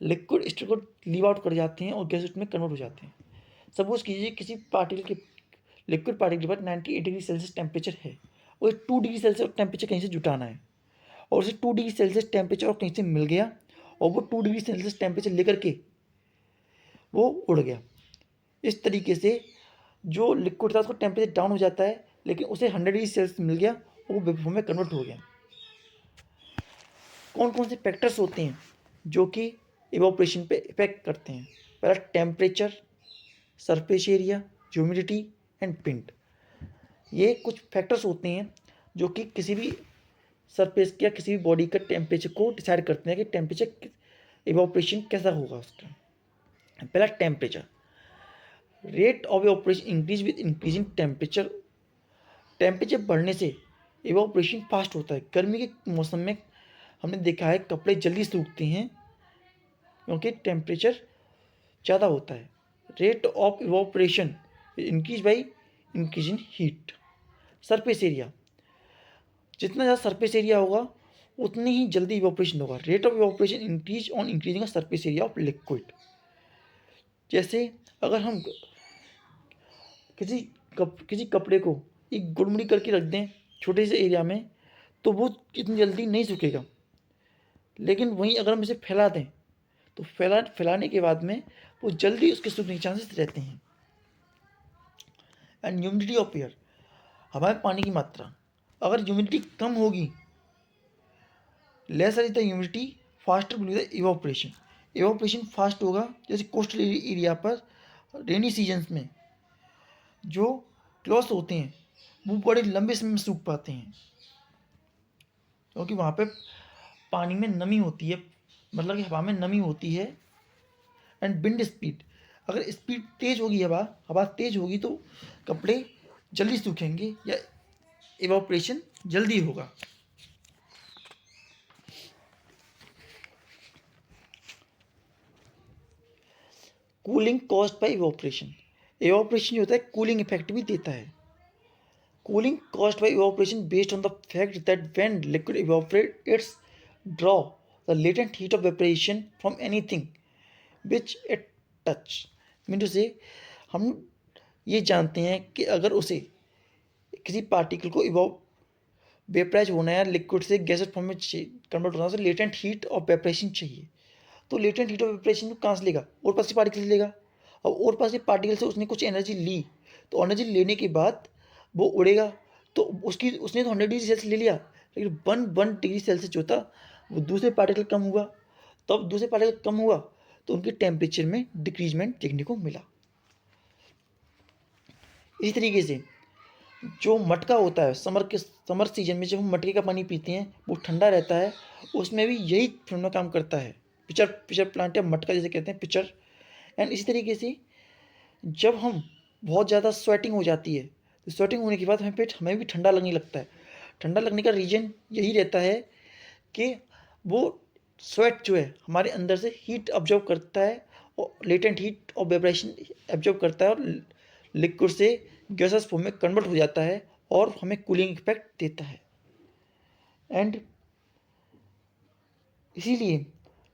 लिक्विड स्टेट को लीव आउट कर जाते हैं और गैस में कन्वर्ट हो जाते हैं। सपोज कीजिए किसी पार्टिकल के लिक्विड पार्टिकल के पास 98 डिग्री सेल्सियस टेम्परेचर है और 2 डिग्री सेल्सियस टेम्परेचर कहीं से जुटाना है, और उसे 2 डिग्री सेल्सियस टेम्परेचर और कहीं से मिल गया और वो 2 डिग्री सेल्सियस टेम्परेचर लेकर के वो उड़ गया। इस तरीके से जो लिक्विड था उसको टेम्परेचर डाउन हो जाता है, लेकिन उसे 100 डिग्री सेल्सियस मिल गया और वो वेपर फॉर्म में कन्वर्ट हो गया। कौन कौन से फैक्टर्स होते हैं जो कि इवोपरेशन पे इफेक्ट करते हैं? पहला temperature, surface area, humidity and pint. ये कुछ फैक्टर्स होते हैं जो कि किसी भी सरफेस या किसी भी बॉडी का टेम्परेचर को डिसाइड करते हैं कि टेम्परेचर इवोपरेशन कैसा होगा उसका। पहला temperature. Rate of evaporation increase with increasing temperature. Temperature बढ़ने से इवोपरेशन फास्ट होता है। गर्मी के मौसम में हमने देखा है कपड़े जल्दी सूखते हैं क्योंकि टेम्परेचर ज़्यादा होता है। Rate of evaporation increase by increasing heat. Surface area, जितना ज़्यादा सरफेस एरिया होगा उतनी ही जल्दी इवोपरेशन होगा। Rate of evaporation increase on increasing surface area of liquid. जैसे अगर हम किसी कपड़े को एक गुड़मुड़ी करके रख दें छोटे से एरिया में तो वो इतनी जल्दी नहीं सूखेगा, लेकिन वहीं अगर हम इसे फैला दें तो फैलाने के बाद में वो जल्दी उसके सूखने के चांसेस रहते हैं। एंड ह्यूमिडिटी ऑफ एयर, हवा में पानी की मात्रा। अगर ह्यूमिडिटी कम होगी, lesser is the humidity faster will be the evaporation. Evaporation fast होगा। जैसे कोस्टल एरिया पर रेनी सीजन्स में जो क्लॉथ्स होते हैं वो बड़े लंबे समय में सूख पाते हैं क्योंकि वहाँ पे पानी में नमी होती है, मतलब कि हवा में नमी होती है। एंड विंड स्पीड, अगर स्पीड तेज होगी, हवा तेज होगी तो कपड़े जल्दी सूखेंगे या इवोपरेशन जल्दी होगा। Cooling caused by evaporation. Evaporation जो होता है कूलिंग इफेक्ट भी देता है। Cooling caused by evaporation based on the fact that when liquid evaporate its draw the latent heat of vaporisation from anything which it touch. Mean to say हम ये जानते हैं कि अगर उसे किसी पार्टिकल को वेपराइज होना है, लिक्विड से गैसेस फॉर्म में कन्वर्ट होना है, तो लेटेंट हीट ऑफ वेपरेशन चाहिए। तो लेटेंट हीट ऑफ वेपरेशन कहाँ से लेगा? और पास के पार्टिकल से लेगा। और और पास के पार्टिकल से उसने कुछ एनर्जी ली, तो एनर्जी लेने के बाद वो उड़ेगा, तो उसने तो 100 डिग्री सेल्सियस ले लिया, लेकिन 1 डिग्री सेल्सियस जो था वो दूसरे पार्टिकल कम हुआ। तब दूसरे पार्टिकल कम हुआ तो उनके टेम्परेचर में डिक्रीजमेंट देखने को मिला। इसी तरीके से जो मटका होता है समर सीजन में जब हम मटके का पानी पीते हैं वो ठंडा रहता है, उसमें भी यही फिल्म काम करता है। पिचर प्लांट या मटका जैसे कहते हैं, पिचर। एंड इसी तरीके से जब हम बहुत ज़्यादा स्वेटिंग हो जाती है तो स्वेटिंग होने के बाद हमें भी ठंडा लगने लगता है। ठंडा लगने का रीज़न यही रहता है कि वो स्वेट जो है हमारे अंदर से हीट ऑब्जर्व करता है और latent heat of vibration observe करता है और लिक्विड से गैसेस फॉर्म में कन्वर्ट हो जाता है और हमें कूलिंग इफेक्ट देता है। एंड इसीलिए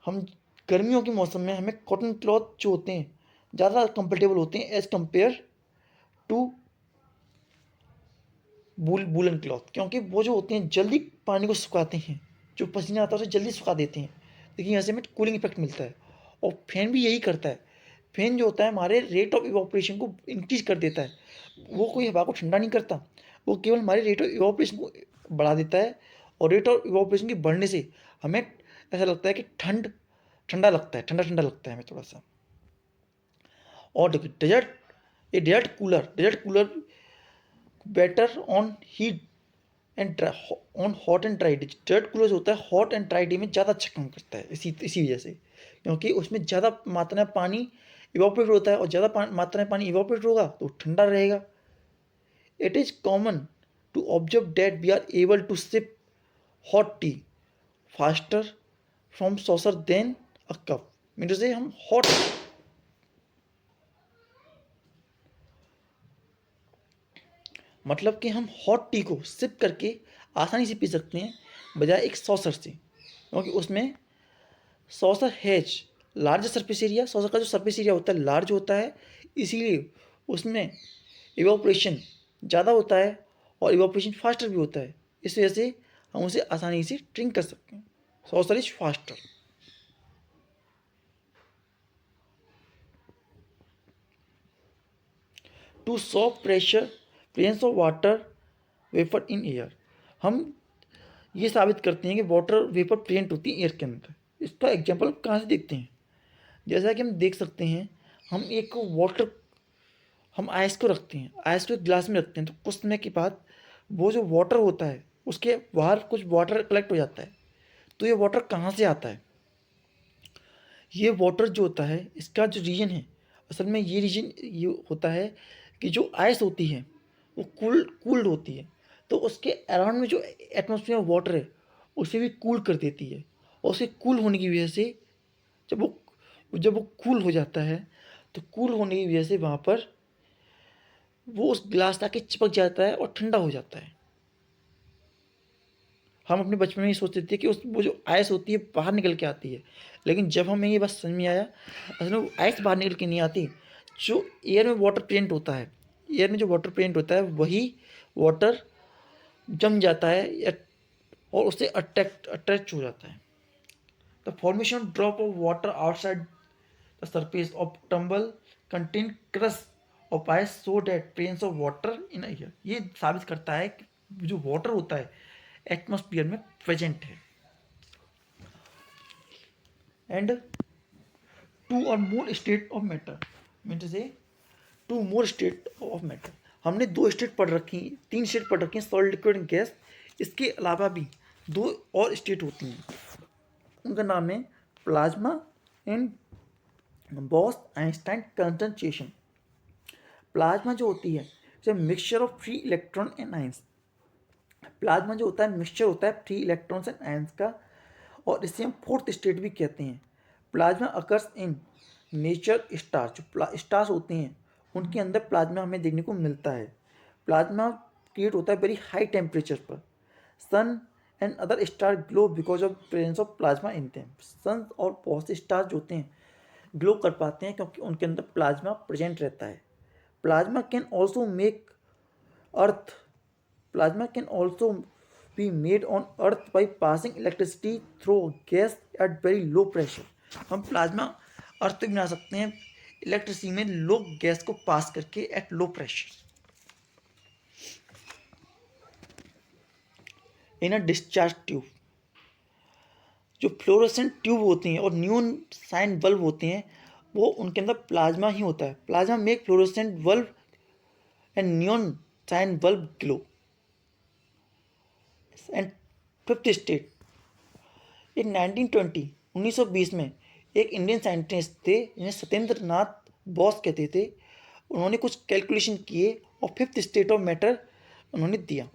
हम गर्मियों के मौसम में हमें कॉटन क्लॉथ जो होते हैं ज़्यादा कंफर्टेबल होते हैं as compare to woollen cloth, क्योंकि वो जो होते हैं जल्दी पानी को सुखाते हैं। जो पसीना आता है उसे जल्दी सुखा देते हैं, लेकिन यहाँ से हमें कूलिंग इफेक्ट मिलता है। और फैन भी यही करता है। फैन जो होता है हमारे रेट ऑफ इवोपरेशन को इंक्रीज कर देता है। वो कोई हवा को ठंडा नहीं करता, वो केवल हमारे रेट ऑफ इवोपरेशन को बढ़ा देता है। और रेट ऑफ इवोपरेशन के बढ़ने से हमें ऐसा लगता है कि ठंडा लगता है, ठंडा लगता है हमें थोड़ा सा। और देखिए desert cooler better on heat and on hot and dry day desert cooler होता है हॉट एंड ड्राई डे में ज़्यादा अच्छा काम करता है इसी वजह से, क्योंकि उसमें ज़्यादा मात्रा में पानी इवापोरेट होता है और ज़्यादा मात्रा में पानी इवापोरेट होगा तो ठंडा रहेगा. It is common to observe that we are able to sip hot tea faster from saucer than a cup. Mean say हम हॉट मतलब कि हम हॉट टी को सिप करके आसानी से पी सकते हैं बजाय एक सॉसर से, क्योंकि उसमें saucer has large surface area. Saucer का जो सरफेस एरिया होता है लार्ज होता है, इसीलिए उसमें इवापोरेशन ज़्यादा होता है और इवापोरेशन फास्टर भी होता है. इस वजह से हम उसे आसानी से ड्रिंक कर सकते हैं. Saucer is faster. To solve presence of water vapour in air. हम ये साबित करते हैं कि वाटर वेपर प्रेजेंट होती है एयर के अंदर. इसका एग्जांपल कहाँ से देखते हैं? जैसा कि हम देख सकते हैं, हम आइस को रखते हैं, आइस को एक ग्लास में रखते हैं, तो कुछ समय के बाद वो जो वाटर होता है उसके बाहर कुछ वाटर कलेक्ट हो जाता है. तो ये वाटर कहाँ से आता है? ये वाटर जो होता है इसका जो रीजन है, असल में ये रीजन ये होता है कि जो आइस होती है वो कूल्ड होती है, तो उसके अराउंड में जो एटमॉस्फेयर वाटर है उसे भी कूल कर देती है. और उसे कूल होने की वजह से जब वो कूल हो जाता है तो कूल होने की वजह से वहाँ पर वो उस ग्लास आके चिपक जाता है और ठंडा हो जाता है. हम अपने बचपन में ये सोचते थे कि वो जो आइस होती है बाहर निकल के आती है, लेकिन जब हमें ये बात समझ में आया असल में आइस बाहर निकल के नहीं आती. जो एयर में वाटर प्रेजेंट होता है, एयर में जो वाटर प्रेजेंट होता है वही वाटर जम जाता है और उससे अटैच हो जाता है. The formation drop of water outside the surface of tumble contain crust of ice so that presence of water in air. ये साबित करता है कि जो वाटर होता है एटमॉस्फेयर में प्रेजेंट है. एंड टू और more state of matter, mean से two more state of matter. हमने 2 स्टेट पढ़ रखी, 3 स्टेट पढ़ रखी हैं, सॉलिड लिक्विड एंड गैस. इसके अलावा भी 2 और स्टेट होती हैं, उनका नाम है plasma and boss-Einstein concentration. Plasma जो होती है it's mixture of free electron and ions. Plasma जो होता है मिक्सचर होता है फ्री इलेक्ट्रॉन्स एंड आयंस का, और इसे हम 4th स्टेट भी कहते हैं. Plasma occurs in nature stars. जो स्टार्स होते हैं उनके अंदर प्लाज्मा हमें देखने को मिलता है. प्लाज्मा क्रिएट होता है वेरी हाई टेम्परेचर पर. Sun and other star glow because of presence of plasma in them. Sun और बहुत से स्टार जो होते हैं ग्लो कर पाते हैं क्योंकि उनके अंदर प्लाज्मा प्रेजेंट रहता है. Plasma can also make earth Plasma can also be made on earth by passing electricity through gas at very low pressure. हम प्लाज्मा अर्थ पे बना सकते हैं इलेक्ट्रिसिटी में लो गैस को पास करके at low pressure. In a discharge tube, जो fluorescent tube होती हैं और न्यून साइन बल्ब होते हैं वो उनके अंदर प्लाज्मा ही होता है. Plasma make fluorescent bulb and neon sign bulb glow. And 5th state in 1920 में एक इंडियन साइंटिस्ट थे जिन्हें सत्येंद्र नाथ बोस कहते थे. उन्होंने कुछ कैलकुलेशन किए और 5th स्टेट ऑफ मैटर उन्होंने दिया.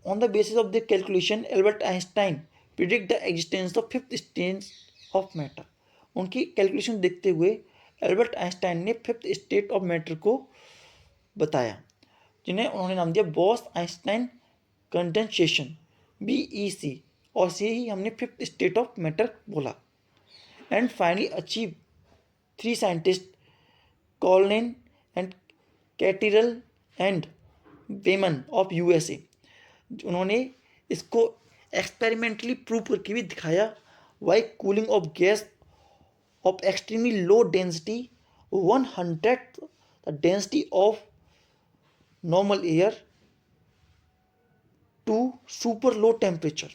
On the basis of the calculation Albert Einstein predict the existence of 5th state of matter. उनकी कैलकुलेशन देखते हुए एल्बर्ट आइंस्टाइन ने 5th स्टेट ऑफ मैटर को बताया, जिन्हें उन्होंने नाम दिया बॉस आइंस्टाइन कंडेंसेशन BEC, और से ही हमने 5th स्टेट ऑफ मैटर बोला. And finally achieve 3 scientist Cornell and Ketterle and Wieman of USA. उन्होंने इसको एक्सपेरिमेंटली प्रूव करके भी दिखाया. By cooling of gas of extremely low density 100th the density of normal air to super low temperature.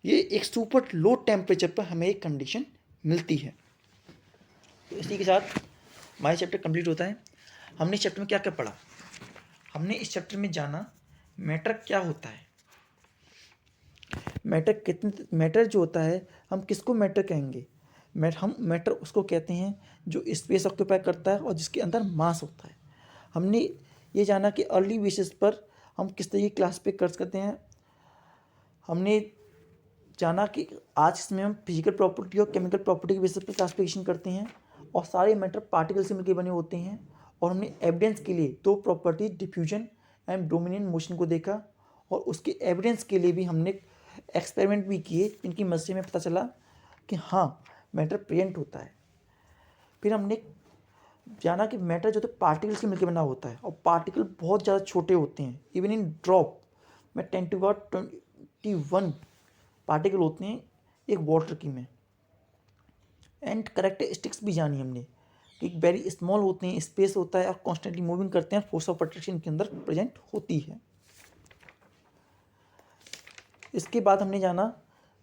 ये एक super low temperature पर हमें एक कंडीशन मिलती है. तो इसी के साथ हमारा चैप्टर कंप्लीट होता है. हमने इस चैप्टर में क्या क्या पढ़ा? हमने इस चैप्टर में जाना मैटर क्या होता है? मैटर जो होता है, हम किसको मैटर कहेंगे? हम मैटर उसको कहते हैं जो स्पेस ऑक्यूपाई करता है और जिसके अंदर मास होता है। हमने ये जाना कि अर्ली बेसिस पर हम किस तरीके की क्लास पे कर सकते हैं। हमने जाना कि आज इसमें हम फिजिकल प्रॉपर्टी और केमिकल प्रॉपर्टी के बेसिस पर क्लासिफिकेशन करते हैं और सारे मैटर पार्टिकल से मिलकर बने होते हैं। और हमने एविडेंस के लिए दो property diffusion and dominant motion को देखा और उसके एविडेंस के लिए भी हमने एक्सपेरिमेंट भी किए, इनकी मदद से हमें पता चला कि हाँ मैटर प्रेजेंट होता है। फिर हमने जाना कि मैटर जो तो पार्टिकल्स से मिलकर बना होता है और पार्टिकल बहुत ज़्यादा छोटे होते हैं, इवन इन ड्रॉप में 10⁻21 पार्टिकल होते हैं एक वाटर की में। एंड करेक्टरिस्टिक्स भी जानी हमने कि वेरी स्मॉल होते हैं, स्पेस होता है और कॉन्स्टेंटली मूविंग करते हैं, फोर्स ऑफ अट्रैक्शन के अंदर प्रेजेंट होती है। इसके बाद हमने जाना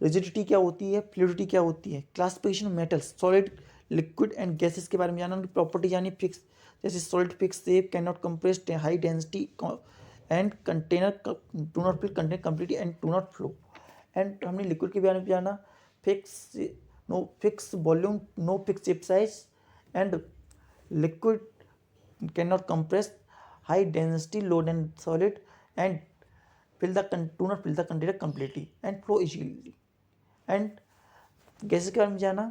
रिजिडिटी क्या होती है, फ्लूइडिटी क्या होती है, classification of metals, solid, liquid and gases के बारे में जाना, उनकी प्रॉपर्टी जानी, फिक्स जैसे solid fix shape, can not compress, high density and container do not fill container completely and do not flow. And हमने लिक्विड के बारे में जाना, no fix volume, no fix shape size and liquid can not compress, high density, low and solid and do not fill the container completely and flow easily. And gases के बारे में जाना,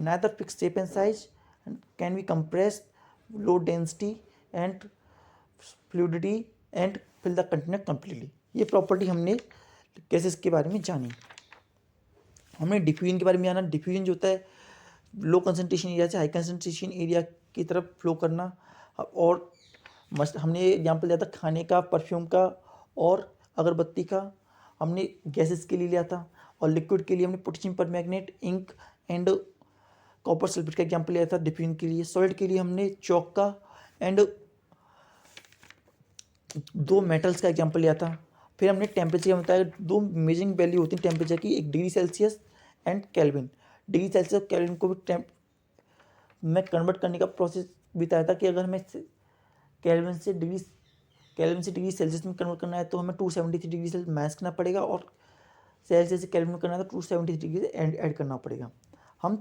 neither fixed shape and size and can be compressed, low density and fluidity and fill the container completely। ये property हमने gases के बारे में जानी। हमने डिफ्यूजन के बारे में जाना, डिफ्यूजन जो होता है लो कंसनट्रेशन एरिया से हाई कंसनट्रेशन एरिया की तरफ फ्लो करना। और हमने एग्जाम्पल दिया था खाने का, परफ्यूम का और अगरबत्ती का। हमने गैसेस के लिए लिया था। और लिक्विड के लिए हमने potassium permanganate, ink and copper sulphate का एग्जाम्पल लिया था डिफ्यूजन के लिए। सॉलिड के लिए हमने चौक का एंड दो मेटल्स का एग्जाम्पल लिया था। फिर हमने टेम्परेचर का बताया, दो मेजरिंग वैल्यू होती है टेम्परेचर की, एक degree Celsius and kelvin. Degree Celsius और केल्विन को भी में कन्वर्ट करने का प्रोसेस बताया था कि अगर हमें केल्विन से डिग्री सेल्सियस में कन्वर्ट करना है तो हमें 273 डिग्री सेल्सियस माइनस करना पड़ेगा और सेल्सियस से केल्विन में करना है तो 273 डिग्री से ऐड करना पड़ेगा। हमने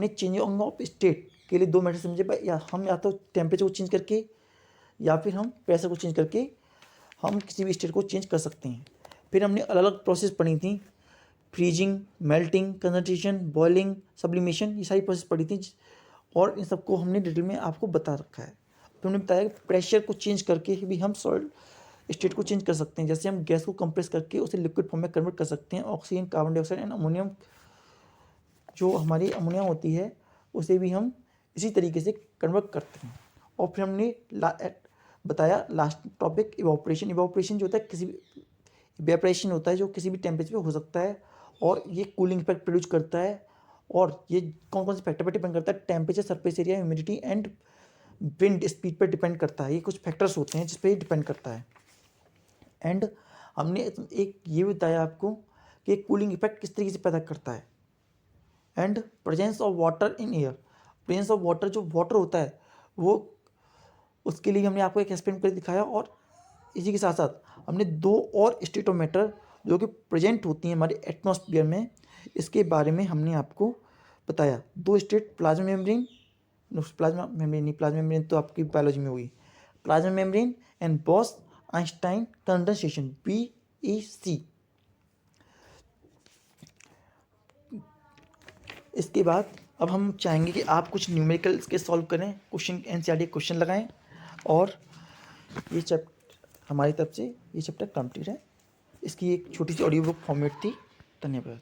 चेंजिंग ऑफ स्टेट के लिए दो मेथड समझे, या तो टेम्परेचर को चेंज करके या फिर हम प्रेशर को चेंज करके हम किसी भी स्टेट को चेंज कर सकते हैं। फिर हमने अलग अलग प्रोसेस पढ़ी थी, freezing, melting, concentration, boiling, sublimation, ये सारी प्रोसेस पढ़ी थी और इन सबको हमने डिटेल में आपको बता रखा है। तो हमने बताया कि प्रेशर को चेंज करके भी हम सॉलिड स्टेट को चेंज कर सकते हैं। जैसे हम गैस को कंप्रेस करके उसे लिक्विड फॉर्म में कन्वर्ट कर सकते हैं। Oxygen, carbon dioxide and ammonium, जो हमारी अमोनिया होती है उसे भी हम इसी तरीके से कन्वर्ट करते हैं। और फिर हमने बताया लास्ट टॉपिक इवापोरेशन। इवापोरेशन जो होता है किसी भी इवेपोरेशन होता है जो किसी भी टेम्परेचर पे हो सकता है और ये कूलिंग इफेक्ट प्रोड्यूस करता है। और ये कौन कौन से फैक्टर पर डिपेंड करता है? Temperature, surface area, humidity and wind speed पर डिपेंड करता है। ये कुछ फैक्टर्स होते हैं जिस पर डिपेंड करता है। एंड हमने एक ये बताया आपको कि कूलिंग इफेक्ट किस तरीके से पैदा करता है। And presence of water in air, presence of water, जो वाटर होता है वो उसके लिए हमने आपको एक एक्सपेरिमेंट करके दिखाया। और इसी के साथ साथ हमने दो और स्टेट ऑफ मैटर जो कि प्रेजेंट होती हैं हमारे एटमॉस्फेयर में, इसके बारे में हमने आपको बताया। दो state, plasma membrane, plasma membrane तो आपकी बायोलॉजी में हुई, plasma membrane and boss Einstein condensation, BEC। इसके बाद अब हम चाहेंगे कि आप कुछ न्यूमेरिकल के सॉल्व करें, क्वेश्चन NCERT क्वेश्चन लगाएं। और ये चैप्टर हमारी तरफ से ये चैप्टर कंप्लीट है। इसकी एक छोटी सी ऑडियो बुक फॉर्मेट थी। धन्यवाद।